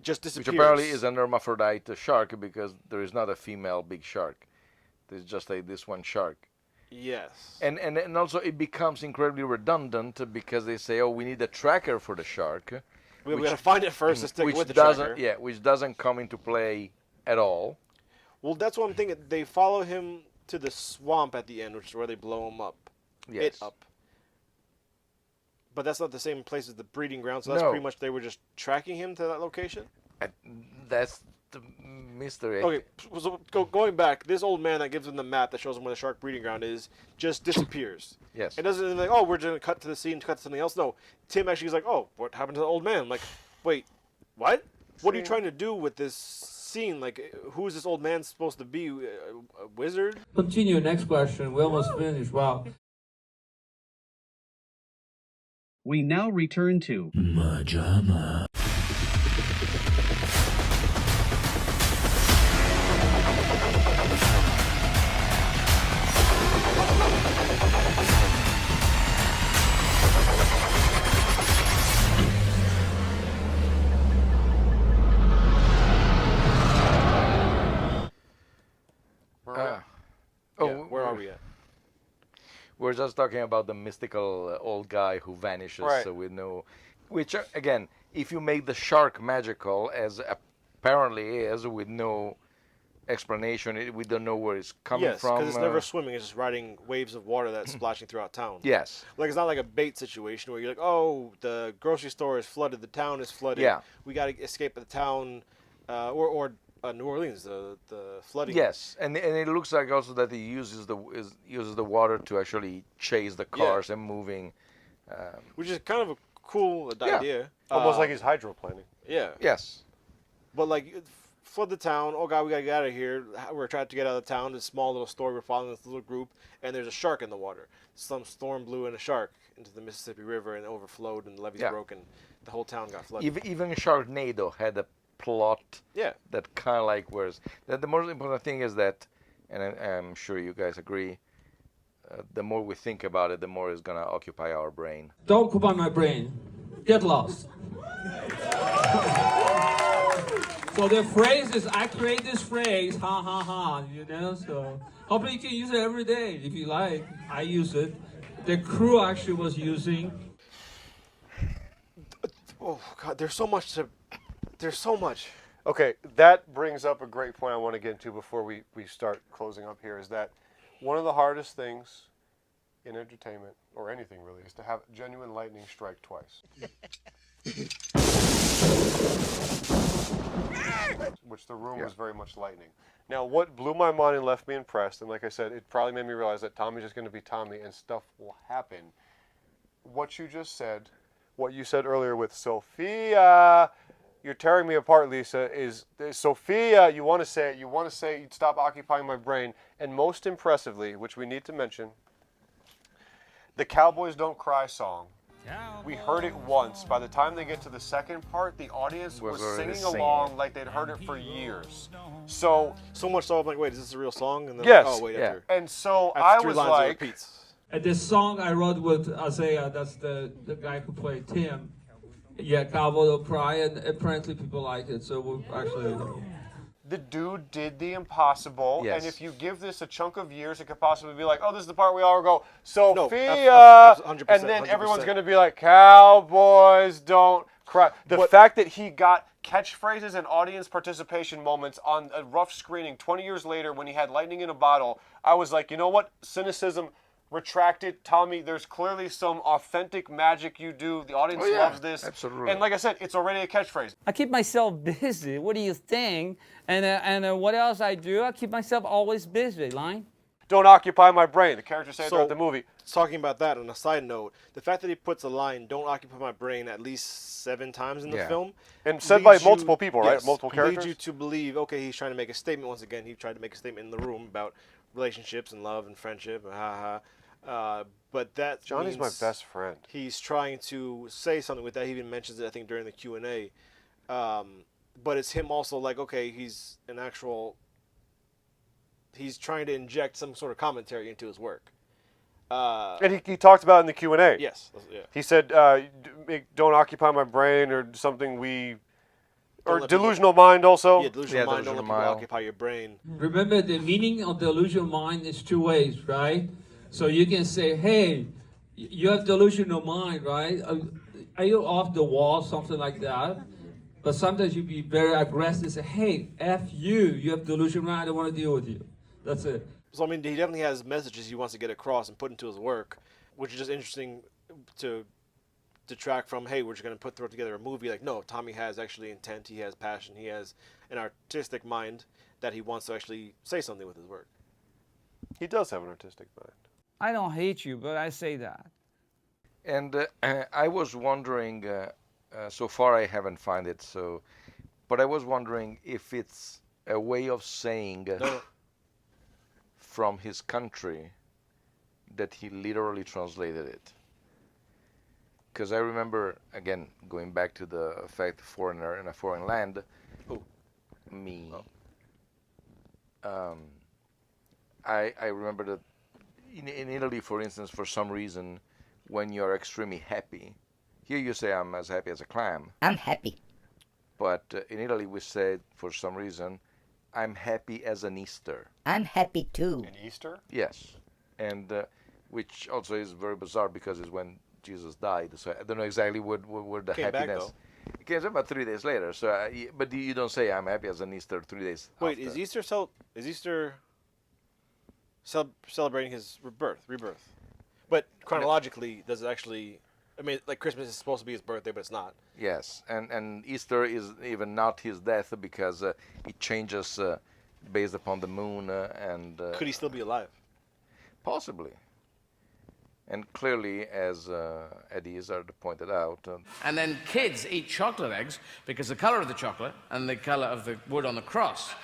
Speaker 15: just disappears.
Speaker 6: Which apparently is an hermaphrodite shark, because there is not a female big shark. There's just like this one shark.
Speaker 15: Yes.
Speaker 6: And also it becomes incredibly redundant, because they say, oh, we need a tracker for the shark.
Speaker 15: We got to find it first to stick with the tracker.
Speaker 6: Yeah, which doesn't come into play at all.
Speaker 15: Well, that's what I'm thinking. They follow him to the swamp at the end, which is where they blow him up.
Speaker 6: Yes.
Speaker 15: It up. But that's not the same place as the breeding ground, so that's pretty much they were just tracking him to that location?
Speaker 6: That's the mystery.
Speaker 15: Okay, so going back, this old man that gives him the map that shows him where the shark breeding ground is just disappears.
Speaker 6: Yes.
Speaker 15: It doesn't like, oh, we're going to cut to the scene, cut to something else. No, Tim actually is like, oh, what happened to the old man? I'm like, wait, what? What are you trying to do with this scene? Like, who is this old man supposed to be? A wizard?
Speaker 7: Continue, next question. We almost finished. Wow.
Speaker 17: We now return to
Speaker 16: MaJaMa.
Speaker 15: Where are we at?
Speaker 6: We're just talking about the mystical old guy who vanishes with no... Which, again, if you make the shark magical, as apparently is, with no explanation, we don't know where it's coming from.
Speaker 15: Yes, because it's never swimming. It's just riding waves of water that's splashing throughout town.
Speaker 6: Yes.
Speaker 15: Like, it's not like a bait situation where you're like, oh, the grocery store is flooded, the town is flooded.
Speaker 6: Yeah.
Speaker 15: We got to escape the town, or New Orleans, the flooding.
Speaker 6: Yes, and it looks like also that he uses the water to actually chase the cars and moving,
Speaker 15: which is kind of a cool idea.
Speaker 8: Almost like he's hydroplaning.
Speaker 15: Yeah.
Speaker 6: Yes.
Speaker 15: But like, flood the town. Oh God, we gotta get out of here. We're trying to get out of the town. This small little story. We're following this little group, and there's a shark in the water. Some storm blew in a shark into the Mississippi River and overflowed, and the levees broke, and the whole town got flooded.
Speaker 6: Even Sharknado had a plot that kind of like where's the most important thing is that, and I'm sure you guys agree, the more we think about it, the more it's gonna occupy our brain.
Speaker 7: Don't occupy my brain. Get lost. So the phrase is, I create this phrase, ha ha ha, you know, so hopefully you can use it every day if you like. I use it. The crew actually was using.
Speaker 15: Oh God, there's so much.
Speaker 8: Okay, that brings up a great point I want to get into before we start closing up here, is that one of the hardest things in entertainment, or anything really, is to have genuine lightning strike twice. Which the room was very much lightning. Now, what blew my mind and left me impressed, and like I said, it probably made me realize that Tommy's just going to be Tommy and stuff will happen. What you just said, what you said earlier with Sophia, you're tearing me apart, Lisa, is Sophia, you want to say it, you'd stop occupying my brain, and most impressively, which we need to mention, The Cowboys Don't Cry song. We heard it once. By the time they get to the second part, the audience was singing along like they'd heard it for years. So
Speaker 15: much so I'm like, wait, is this a real song? And then
Speaker 8: yes,
Speaker 15: like, oh wait, after,
Speaker 8: and so
Speaker 15: after
Speaker 8: I
Speaker 15: 3
Speaker 8: was
Speaker 15: lines
Speaker 8: like,
Speaker 15: it repeats.
Speaker 7: And this song I wrote with Isaiah, that's the guy who played Tim. Yeah, Cowboy Don't Cry, and apparently people like it. So we're actually.
Speaker 8: The dude did the impossible,
Speaker 6: Yes.
Speaker 8: and if you give this a chunk of years, it could possibly be like, oh, this is the part we all go, Sophia,
Speaker 15: 100%,
Speaker 8: and then
Speaker 15: 100%.
Speaker 8: everyone's going to be like, Cowboys Don't Cry. The fact that he got catchphrases and audience participation moments on a rough screening 20 years later when he had lightning in a bottle, I was like, you know what? Cynicism, retracted. Tommy, there's clearly some authentic magic you do. The audience loves this.
Speaker 6: Absolutely.
Speaker 8: And like I said, it's already a catchphrase.
Speaker 2: I keep myself busy. What do you think? And what else I do? I keep myself always busy. Line?
Speaker 8: Don't occupy my brain. The characters say it throughout the movie.
Speaker 15: Talking about that, on a side note, the fact that he puts a line, don't occupy my brain, at least 7 times in the film.
Speaker 8: And said by multiple people, right? Multiple characters?
Speaker 15: Leads you to believe, okay, he's trying to make a statement. Once again, he tried to make a statement in the room about relationships and love and friendship. But that
Speaker 8: Johnny's my best friend.
Speaker 15: He's trying to say something with that. He even mentions it, I think, during the Q&A. But it's him also like, okay, he's an actual... He's trying to inject some sort of commentary into his work.
Speaker 8: And he talked about it in the Q&A.
Speaker 15: Yes. Yeah.
Speaker 8: He said, don't occupy my brain or something or delusional mind also.
Speaker 15: Yeah, delusional mind, don't let people occupy your brain.
Speaker 7: Remember, the meaning of delusional mind is 2 ways, right? So you can say, hey, you have delusional mind, right? Are you off the wall, something like that? But sometimes you be very aggressive and say, hey, F you have delusional mind, I don't want to deal with you. That's it.
Speaker 15: So, I mean, he definitely has messages he wants to get across and put into his work, which is just interesting to detract from, hey, we're just going to throw together a movie. Like, no, Tommy has actually intent, he has passion, he has an artistic mind that he wants to actually say something with his work.
Speaker 8: He does have an artistic mind.
Speaker 2: I don't hate you, but I say that.
Speaker 6: And I was wondering, so far I haven't found it, but I was wondering if it's a way of saying from his country that he literally translated it. Because I remember, again, going back to the fact foreigner in a foreign land, me. I remember that in Italy, for instance, for some reason, when you're extremely happy, here you say, I'm as happy as a clam.
Speaker 9: I'm happy.
Speaker 6: But in Italy, we say, for some reason, I'm happy as an Easter.
Speaker 9: I'm happy too.
Speaker 8: An Easter?
Speaker 6: Yes. And which also is very bizarre because it's when Jesus died. So I don't know exactly where the
Speaker 15: Came
Speaker 6: happiness...
Speaker 15: back, though.
Speaker 6: It came about 3 days later. So, but you don't say I'm happy as an Easter 3 days
Speaker 15: Wait,
Speaker 6: after.
Speaker 15: is Easter celebrating his rebirth? But chronologically, does it actually... I mean, like Christmas is supposed to be his birthday, but it's not.
Speaker 6: Yes, and Easter is even not his death because it changes based upon the moon and...
Speaker 15: Could he still be alive?
Speaker 6: Possibly. And clearly, as Eddie Izzard pointed out...
Speaker 3: And then kids eat chocolate eggs because the color of the chocolate and the color of the wood on the cross.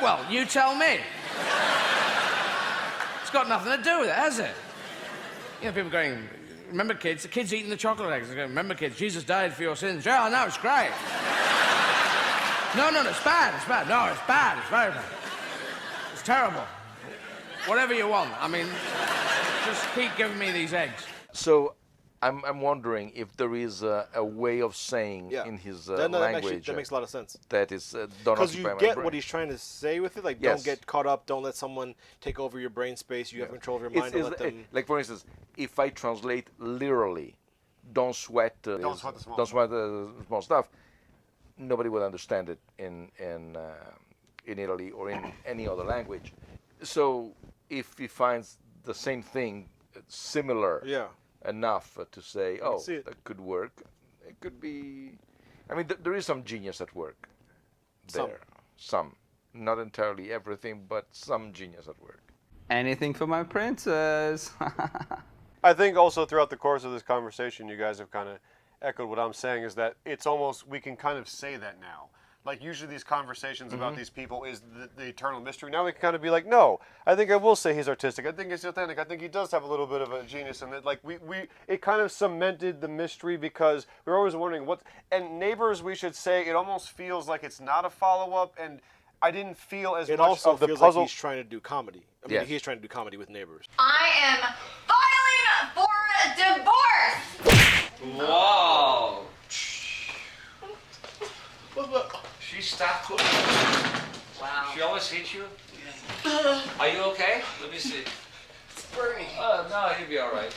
Speaker 3: Well, you tell me. It's got nothing to do with it, has it? You know, people going, remember kids, the kids eating the chocolate eggs. They go, remember kids, Jesus died for your sins. Yeah, no, it's great. No, it's bad, it's bad. No, it's bad, it's very bad. It's terrible. Whatever you want. I mean, just keep giving me these eggs.
Speaker 6: So, I'm wondering if there is a way of saying in his language...
Speaker 15: That makes a lot of sense.
Speaker 6: That is, don't
Speaker 15: because you
Speaker 6: occupy my
Speaker 15: get
Speaker 6: brain.
Speaker 15: what he's trying to say with it. Like,
Speaker 6: Yes.
Speaker 15: don't get caught up. Don't let someone take over your brain space. You have control of your mind. Don't let them...
Speaker 6: Like, for instance, if I translate literally, don't sweat the small stuff, nobody would understand it in Italy or in any other language. So if he finds the same thing similar enough to say, oh, that could work, it could be... I mean, there is some genius at work there. Some. Not entirely everything, but some genius at work.
Speaker 26: Anything for my princess.
Speaker 8: I think also throughout the course of this conversation, you guys have kind of echoed what I'm saying, is that it's almost, we can kind of say that now. Like, usually these conversations about these people is the eternal mystery. Now we can kind of be like, no, I think I will say he's artistic. I think he's authentic. I think he does have a little bit of a genius in it. Like, it kind of cemented the mystery because we were always wondering what. And Neighbors, we should say, it almost feels like it's not a follow-up, and I didn't feel as much
Speaker 15: also
Speaker 8: of the
Speaker 15: feels
Speaker 8: puzzle.
Speaker 15: like he's trying to do comedy. I mean, he's trying to do comedy with Neighbors.
Speaker 14: I am filing for divorce.
Speaker 3: Wow. She stopped cooking. Wow. She always hits you? Are you okay? Let me see.
Speaker 15: It's burning.
Speaker 3: No, you'll be all right.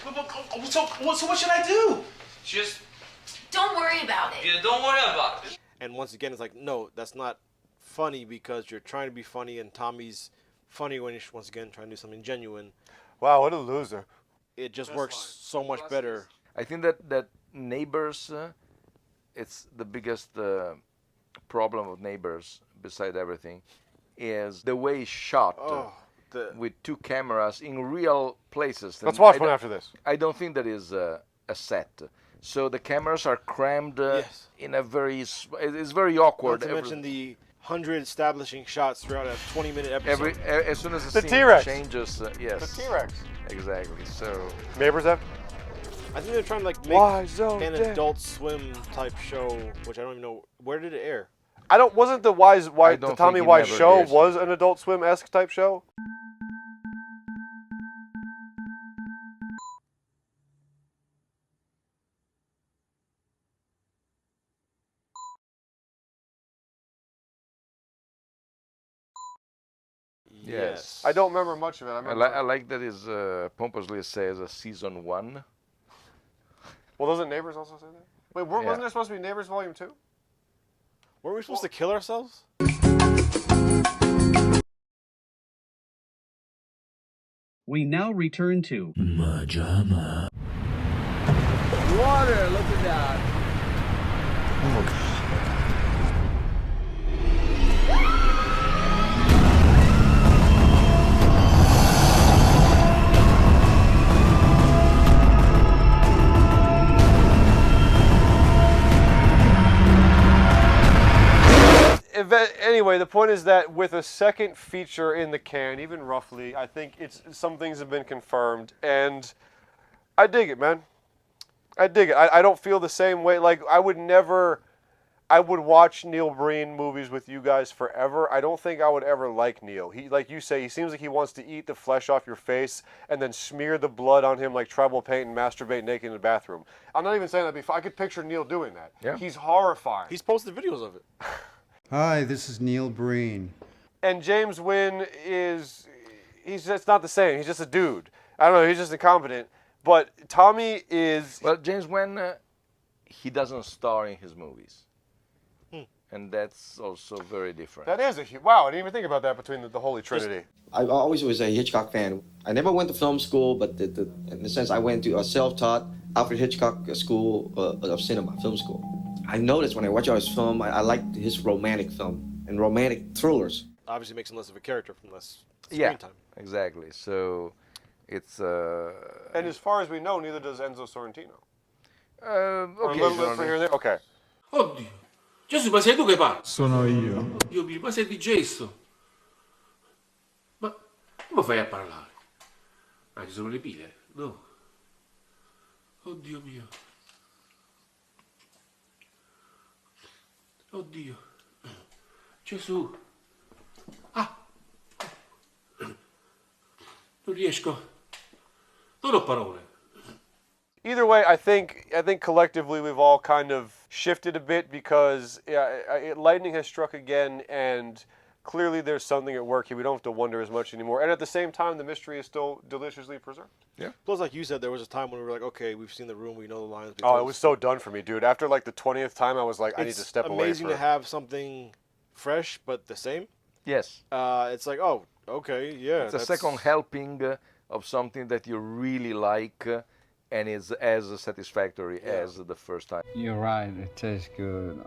Speaker 15: So what should I do?
Speaker 3: Just
Speaker 14: Don't worry about it.
Speaker 3: yeah, don't worry about it.
Speaker 15: And once again, it's like, no, that's not funny because you're trying to be funny, and Tommy's funny when he's, once again, trying to do something genuine.
Speaker 8: Wow, what a loser.
Speaker 15: It just works so much better.
Speaker 6: I think that Neighbors, it's the biggest problem of Neighbors, beside everything, is the way it's shot with two cameras in real places.
Speaker 8: Let's watch one after this.
Speaker 6: I don't think that is a set. So the cameras are crammed in a very, it's very awkward.
Speaker 15: Not to mention the 100 establishing shots throughout a 20-minute episode.
Speaker 6: As soon as the scene
Speaker 8: T-Rex
Speaker 6: changes, yes.
Speaker 8: The T-Rex.
Speaker 6: Exactly. So
Speaker 8: Neighbors have.
Speaker 15: I think they're trying to like make an Adult Swim type show, which I don't even know where did it air.
Speaker 8: I don't. Wasn't the Tommy Wiseau show was an Adult Swim-esque type show?
Speaker 6: yes.
Speaker 8: I don't remember much of it.
Speaker 6: I like that is pompously says season 1.
Speaker 8: Well, doesn't Neighbors also say that? Wait, wasn't there supposed to be Neighbors Volume 2?
Speaker 15: Were we supposed to kill ourselves?
Speaker 17: We now return to
Speaker 16: MaJaMa.
Speaker 3: Water, look at that.
Speaker 15: Oh, God.
Speaker 8: Anyway, the point is that with a second feature in the can, even roughly, I think some things have been confirmed, and I dig it, man. I dig it. I don't feel the same way. Like, I would watch Neil Breen movies with you guys forever. I don't think I would ever like Neil. He, like you say, he seems like he wants to eat the flesh off your face and then smear the blood on him like tribal paint and masturbate naked in the bathroom. I'm not even saying that before. I could picture Neil doing that.
Speaker 6: Yeah.
Speaker 8: He's horrifying.
Speaker 15: He's posted videos of it.
Speaker 1: Hi, this is Neil Breen.
Speaker 8: And James Wynn he's just not the same. He's just a dude. I don't know, he's just incompetent. But Tommy is...
Speaker 6: Well, James Wynn, he doesn't star in his movies. And that's also very different.
Speaker 8: That is wow, I didn't even think about that between the Holy Trinity.
Speaker 20: I always was a Hitchcock fan. I never went to film school, but in the sense I went to a self-taught Alfred Hitchcock school of cinema, film school. I noticed when I watch all his film, I liked his romantic film and romantic thrillers.
Speaker 15: Obviously makes him less of a character from less screen time.
Speaker 6: Exactly. So it's...
Speaker 8: And as far as we know, neither does Enzo Sorrentino.
Speaker 6: Okay.
Speaker 8: A little bit from here and there? Okay.
Speaker 21: Oddio. Gesù, ma sei tu che parli?
Speaker 1: Sono io.
Speaker 21: Oddio mio, ma sei di gesso. Ma come fai a parlare? Ah, ci sono le pile? No. Oddio mio. Oddio. Gesù. Ah. Non riesco. Non ho parole.
Speaker 8: Either way, I think collectively we've all kind of shifted a bit because lightning has struck again, and clearly there's something at work here. We don't have to wonder as much anymore. And at the same time, the mystery is still deliciously preserved.
Speaker 6: Yeah.
Speaker 15: Plus, like you said, there was a time when we were like, okay, we've seen the room, we know the lines.
Speaker 8: Oh, it was so done for me, dude. After like the 20th time, I was like, I need to step away.
Speaker 15: It's amazing to have something fresh but the same.
Speaker 6: Yes.
Speaker 15: It's like, oh, okay, yeah.
Speaker 6: It's a second helping of something that you really like. And is as satisfactory as the first time.
Speaker 4: You're right, it tastes good.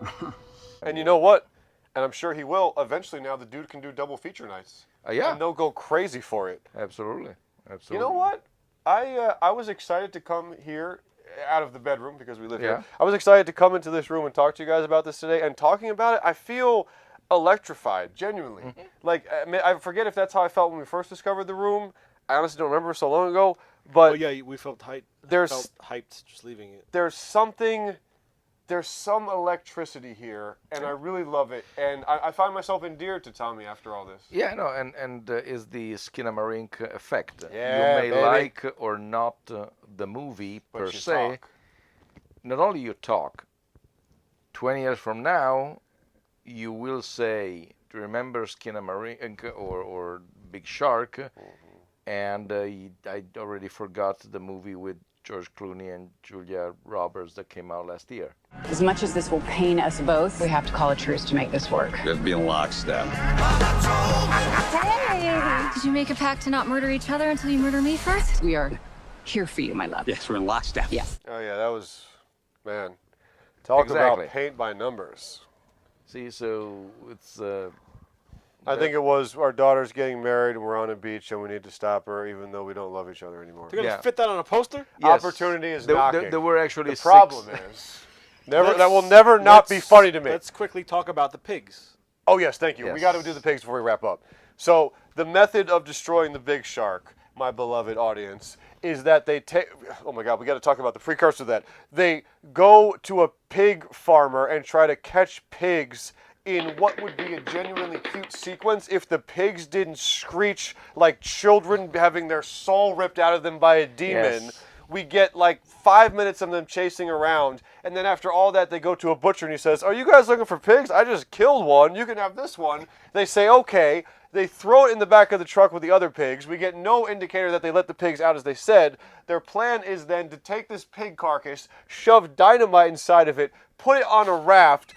Speaker 8: And you know what? And I'm sure he will. Eventually now the dude can do double feature nights.
Speaker 6: Yeah.
Speaker 8: And they'll go crazy for it.
Speaker 6: Absolutely. Absolutely.
Speaker 8: You know what? I was excited to come here out of the bedroom because we live
Speaker 6: Yeah.
Speaker 8: here. I was excited to come into this room and talk to you guys about this today. And talking about it, I feel electrified, genuinely. Like, I forget if that's how I felt when we first discovered the room. I honestly don't remember so long ago. But
Speaker 15: oh yeah, we felt hyped.
Speaker 8: There's
Speaker 15: hyped just leaving it.
Speaker 8: There's some electricity here, and I really love it. And I find myself endeared to Tommy after all this.
Speaker 6: Yeah, no, and is the Skinamarink effect.
Speaker 8: Yeah,
Speaker 6: you may
Speaker 8: baby.
Speaker 6: like or not the movie
Speaker 8: But
Speaker 6: per
Speaker 8: you
Speaker 6: se.
Speaker 8: talk.
Speaker 6: Not only you talk. 20 years from now, you will say, "Do you remember Skinamarink or Big Shark?" And I already forgot the movie with George Clooney and Julia Roberts that came out last year.
Speaker 5: As much as this will pain us both, we have to call a truce to make this work.
Speaker 16: We have to be in lockstep.
Speaker 14: Hey! Did you make a pact to not murder each other until you murder me first?
Speaker 5: We are here for you, my love.
Speaker 16: Yes, we're in lockstep.
Speaker 5: Yes.
Speaker 8: Oh yeah, that was, man. Talk
Speaker 6: Exactly.
Speaker 8: about paint by numbers.
Speaker 6: See, so it's.
Speaker 8: I think it was our daughter's getting married and we're on a beach and we need to stop her even though we don't love each other anymore.
Speaker 15: They're gonna fit that on a poster?
Speaker 6: Yes.
Speaker 8: Opportunity is
Speaker 6: There-
Speaker 8: knocking.
Speaker 6: there were actually
Speaker 8: the problem
Speaker 6: six.
Speaker 8: is that will never not be funny to me.
Speaker 15: Let's quickly talk about the pigs.
Speaker 8: Oh yes, thank you. We
Speaker 6: Yes.
Speaker 8: got to do the pigs before we wrap up. So the method of destroying the big shark, my beloved audience, is that they take. Oh my God, we got to talk about the precursor to that. They go to a pig farmer and try to catch pigs in what would be a genuinely cute sequence if the pigs didn't screech like children having their soul ripped out of them by a demon.
Speaker 6: Yes.
Speaker 8: We get like 5 minutes of them chasing around, and then after all that, they go to a butcher and he says, "Are you guys looking for pigs? I just killed one. You can have this one." They say, "Okay." They throw it in the back of the truck with the other pigs. We get no indicator that they let the pigs out as they said. Their plan is then to take this pig carcass, shove dynamite inside of it, put it on a raft,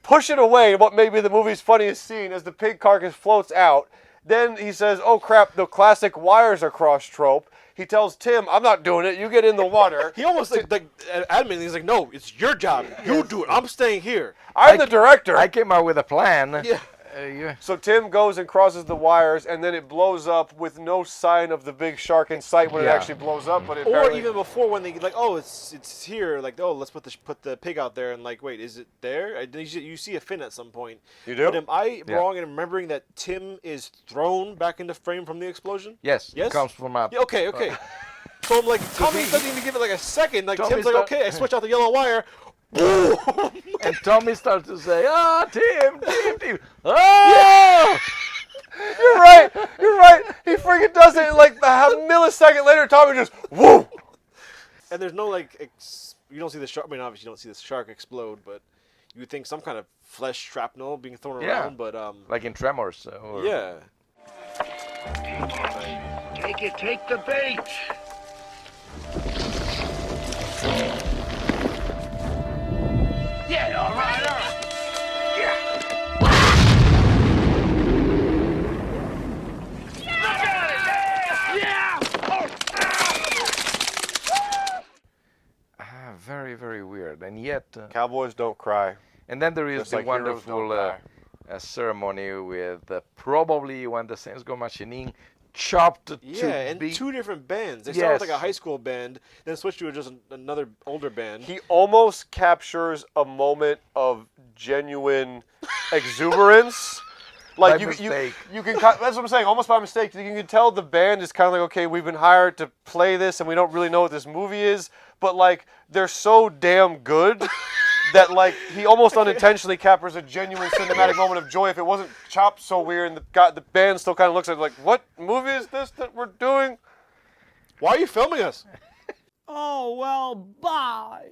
Speaker 8: push it away in what may be the movie's funniest scene as the pig carcass floats out. Then he says, "Oh crap, the classic wires are crossed trope." He tells Tim, "I'm not doing it. You get in the water."
Speaker 15: He almost admin. He's like, "No, it's your job. You do it. I'm staying here.
Speaker 8: I'm the director."
Speaker 6: I came out with a plan.
Speaker 15: Yeah.
Speaker 8: So Tim goes and crosses the wires, and then it blows up with no sign of the big shark in sight when it
Speaker 6: Yeah.
Speaker 8: actually blows up. But it
Speaker 15: Or
Speaker 8: apparently-
Speaker 15: even before when they like, oh, it's here. Like, oh, let's put the pig out there, and like, wait, is it there? You see a fin at some point.
Speaker 8: You do?
Speaker 15: But am I
Speaker 6: Yeah.
Speaker 15: wrong in remembering that Tim is thrown back into frame from the explosion?
Speaker 6: Yes,
Speaker 15: Yes.
Speaker 6: it comes from up.
Speaker 15: Yeah, okay. So I'm like, Tommy doesn't even give it like a second. Like
Speaker 6: Tommy
Speaker 15: Tim's like,
Speaker 6: start-
Speaker 15: okay, I switch out the yellow wire.
Speaker 6: And Tommy starts to say, Tim. Oh!
Speaker 8: You're right. He freaking does it like a millisecond later. Tommy just whoa.
Speaker 15: And there's no like, you don't see the shark. I mean, obviously you don't see the shark explode, but you would think some kind of flesh shrapnel being thrown
Speaker 6: Yeah.
Speaker 15: around. But
Speaker 6: Like in Tremors. Or...
Speaker 15: yeah.
Speaker 16: Take the bait. Yeah, all right.
Speaker 6: Very, very weird. And yet...
Speaker 8: Cowboys don't cry.
Speaker 6: And then there is
Speaker 8: Just
Speaker 6: the
Speaker 8: like heroes don't
Speaker 6: wonderful
Speaker 8: die.
Speaker 6: ceremony with probably when the Saints Go Marching In chopped
Speaker 15: Yeah,
Speaker 6: to
Speaker 15: and
Speaker 6: be...
Speaker 15: two different bands. They started with like a
Speaker 6: Yes.
Speaker 15: high school band, then switched to just another older band.
Speaker 8: He almost captures a moment of genuine exuberance. Like
Speaker 6: By
Speaker 8: you
Speaker 6: mistake.
Speaker 8: can that's what I'm saying. Almost by mistake, you can tell the band is kind of like, okay, we've been hired to play this, and we don't really know what this movie is. But like, they're so damn good that like he almost unintentionally captures a genuine cinematic moment of joy. If it wasn't chopped so weird, and the band still kind of looks at it like, what movie is this that we're doing?
Speaker 15: Why are you filming us?
Speaker 2: Oh, well, bye.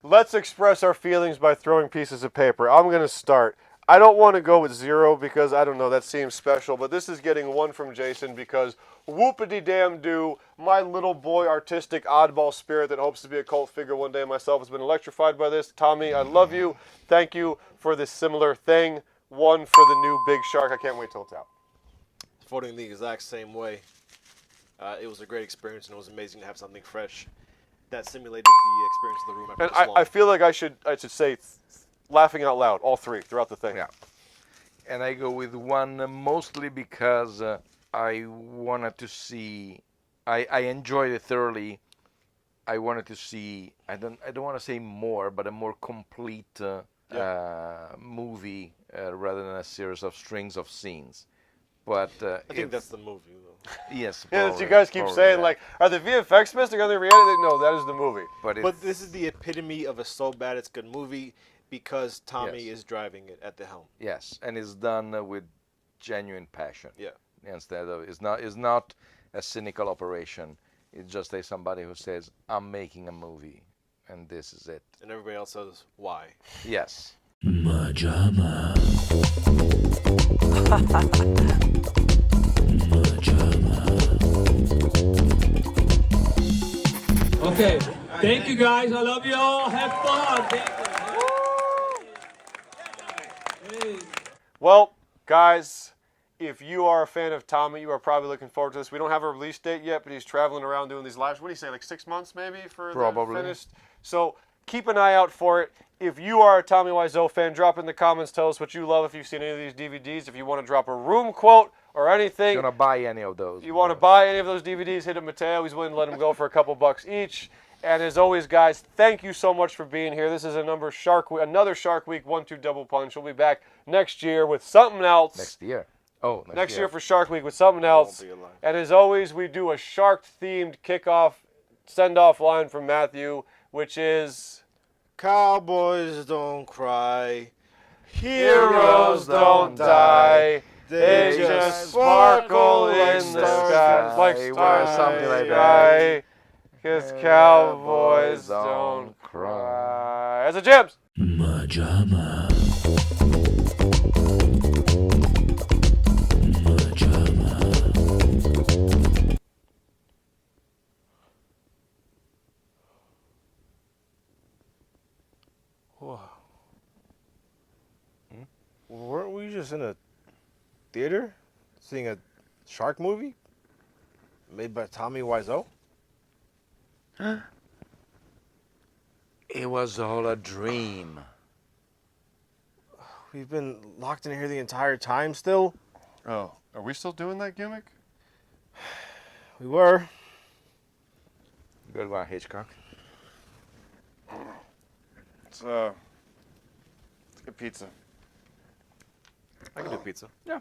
Speaker 8: Let's express our feelings by throwing pieces of paper. I'm going to start. I don't want to go with 0 because, I don't know, that seems special. But this is getting 1 from Jason because whoopity-damn-do, my little boy artistic oddball spirit that hopes to be a cult figure one day myself has been electrified by this. Tommy, I love you. Thank you for this similar thing. 1 for the new Big Shark. I can't wait till it's out.
Speaker 15: Voting the exact same way. It was a great experience, and it was amazing to have something fresh that simulated the experience of the room after
Speaker 8: And
Speaker 15: this long.
Speaker 8: I feel like I should say laughing out loud, all 3 throughout the thing.
Speaker 6: Yeah. And I go with 1 mostly because I wanted to see... I enjoyed it thoroughly I wanted to see. I don't want to say more, but a more complete movie rather than a series of strings of scenes. But
Speaker 15: I think that's the movie, though.
Speaker 6: Yes.
Speaker 8: Yeah, that you guys keep saying, like, are the VFX missed? Are they re-edited? No, that is the movie.
Speaker 15: But this is the epitome of a so bad it's good movie because Tommy is driving it at the helm.
Speaker 6: Yes, and it's done with genuine passion.
Speaker 15: Yeah.
Speaker 6: Instead of it's not a cynical operation. It's just somebody who says, "I'm making a movie, and this is it."
Speaker 15: And everybody else says, "Why?"
Speaker 6: Yes.
Speaker 10: MaJaMa.
Speaker 7: Okay, thank you guys. I love you all. Have fun.
Speaker 8: Well, guys, if you are a fan of Tommy, you are probably looking forward to this. We don't have a release date yet, but he's traveling around doing these lives. What do you say, like 6 months maybe for
Speaker 6: Probably.
Speaker 8: the finished? So keep an eye out for it. If you are a Tommy Wiseau fan, drop in the comments. Tell us what you love if you've seen any of these DVDs. If you want to drop a room quote or anything.
Speaker 6: You want to buy any of those?
Speaker 8: You want to buy any of those DVDs, hit up Mateo. He's willing to let them go for a couple bucks each. And as always, guys, thank you so much for being here. This is another Shark Week 1-2 double punch. We'll be back next year with something else.
Speaker 6: Next year. Oh,
Speaker 8: next year for Shark Week with something else. And as always, we do a shark-themed kickoff, send-off line from Matthew, which is...
Speaker 15: Cowboys don't cry.
Speaker 8: Heroes don't die. They just sparkle in the sky. Like stars
Speaker 6: something like
Speaker 8: that. Because cowboys don't cry. As a Jibs.
Speaker 10: MaJaMa.
Speaker 15: Whoa. Weren't we just in a theater seeing a shark movie made by Tommy Wiseau?
Speaker 6: It was all a dream.
Speaker 15: We've been locked in here the entire time still?
Speaker 8: Oh, are we still doing that gimmick?
Speaker 15: We were.
Speaker 6: Good one, Hitchcock.
Speaker 8: Let's get pizza.
Speaker 15: I can do pizza.
Speaker 6: Yeah.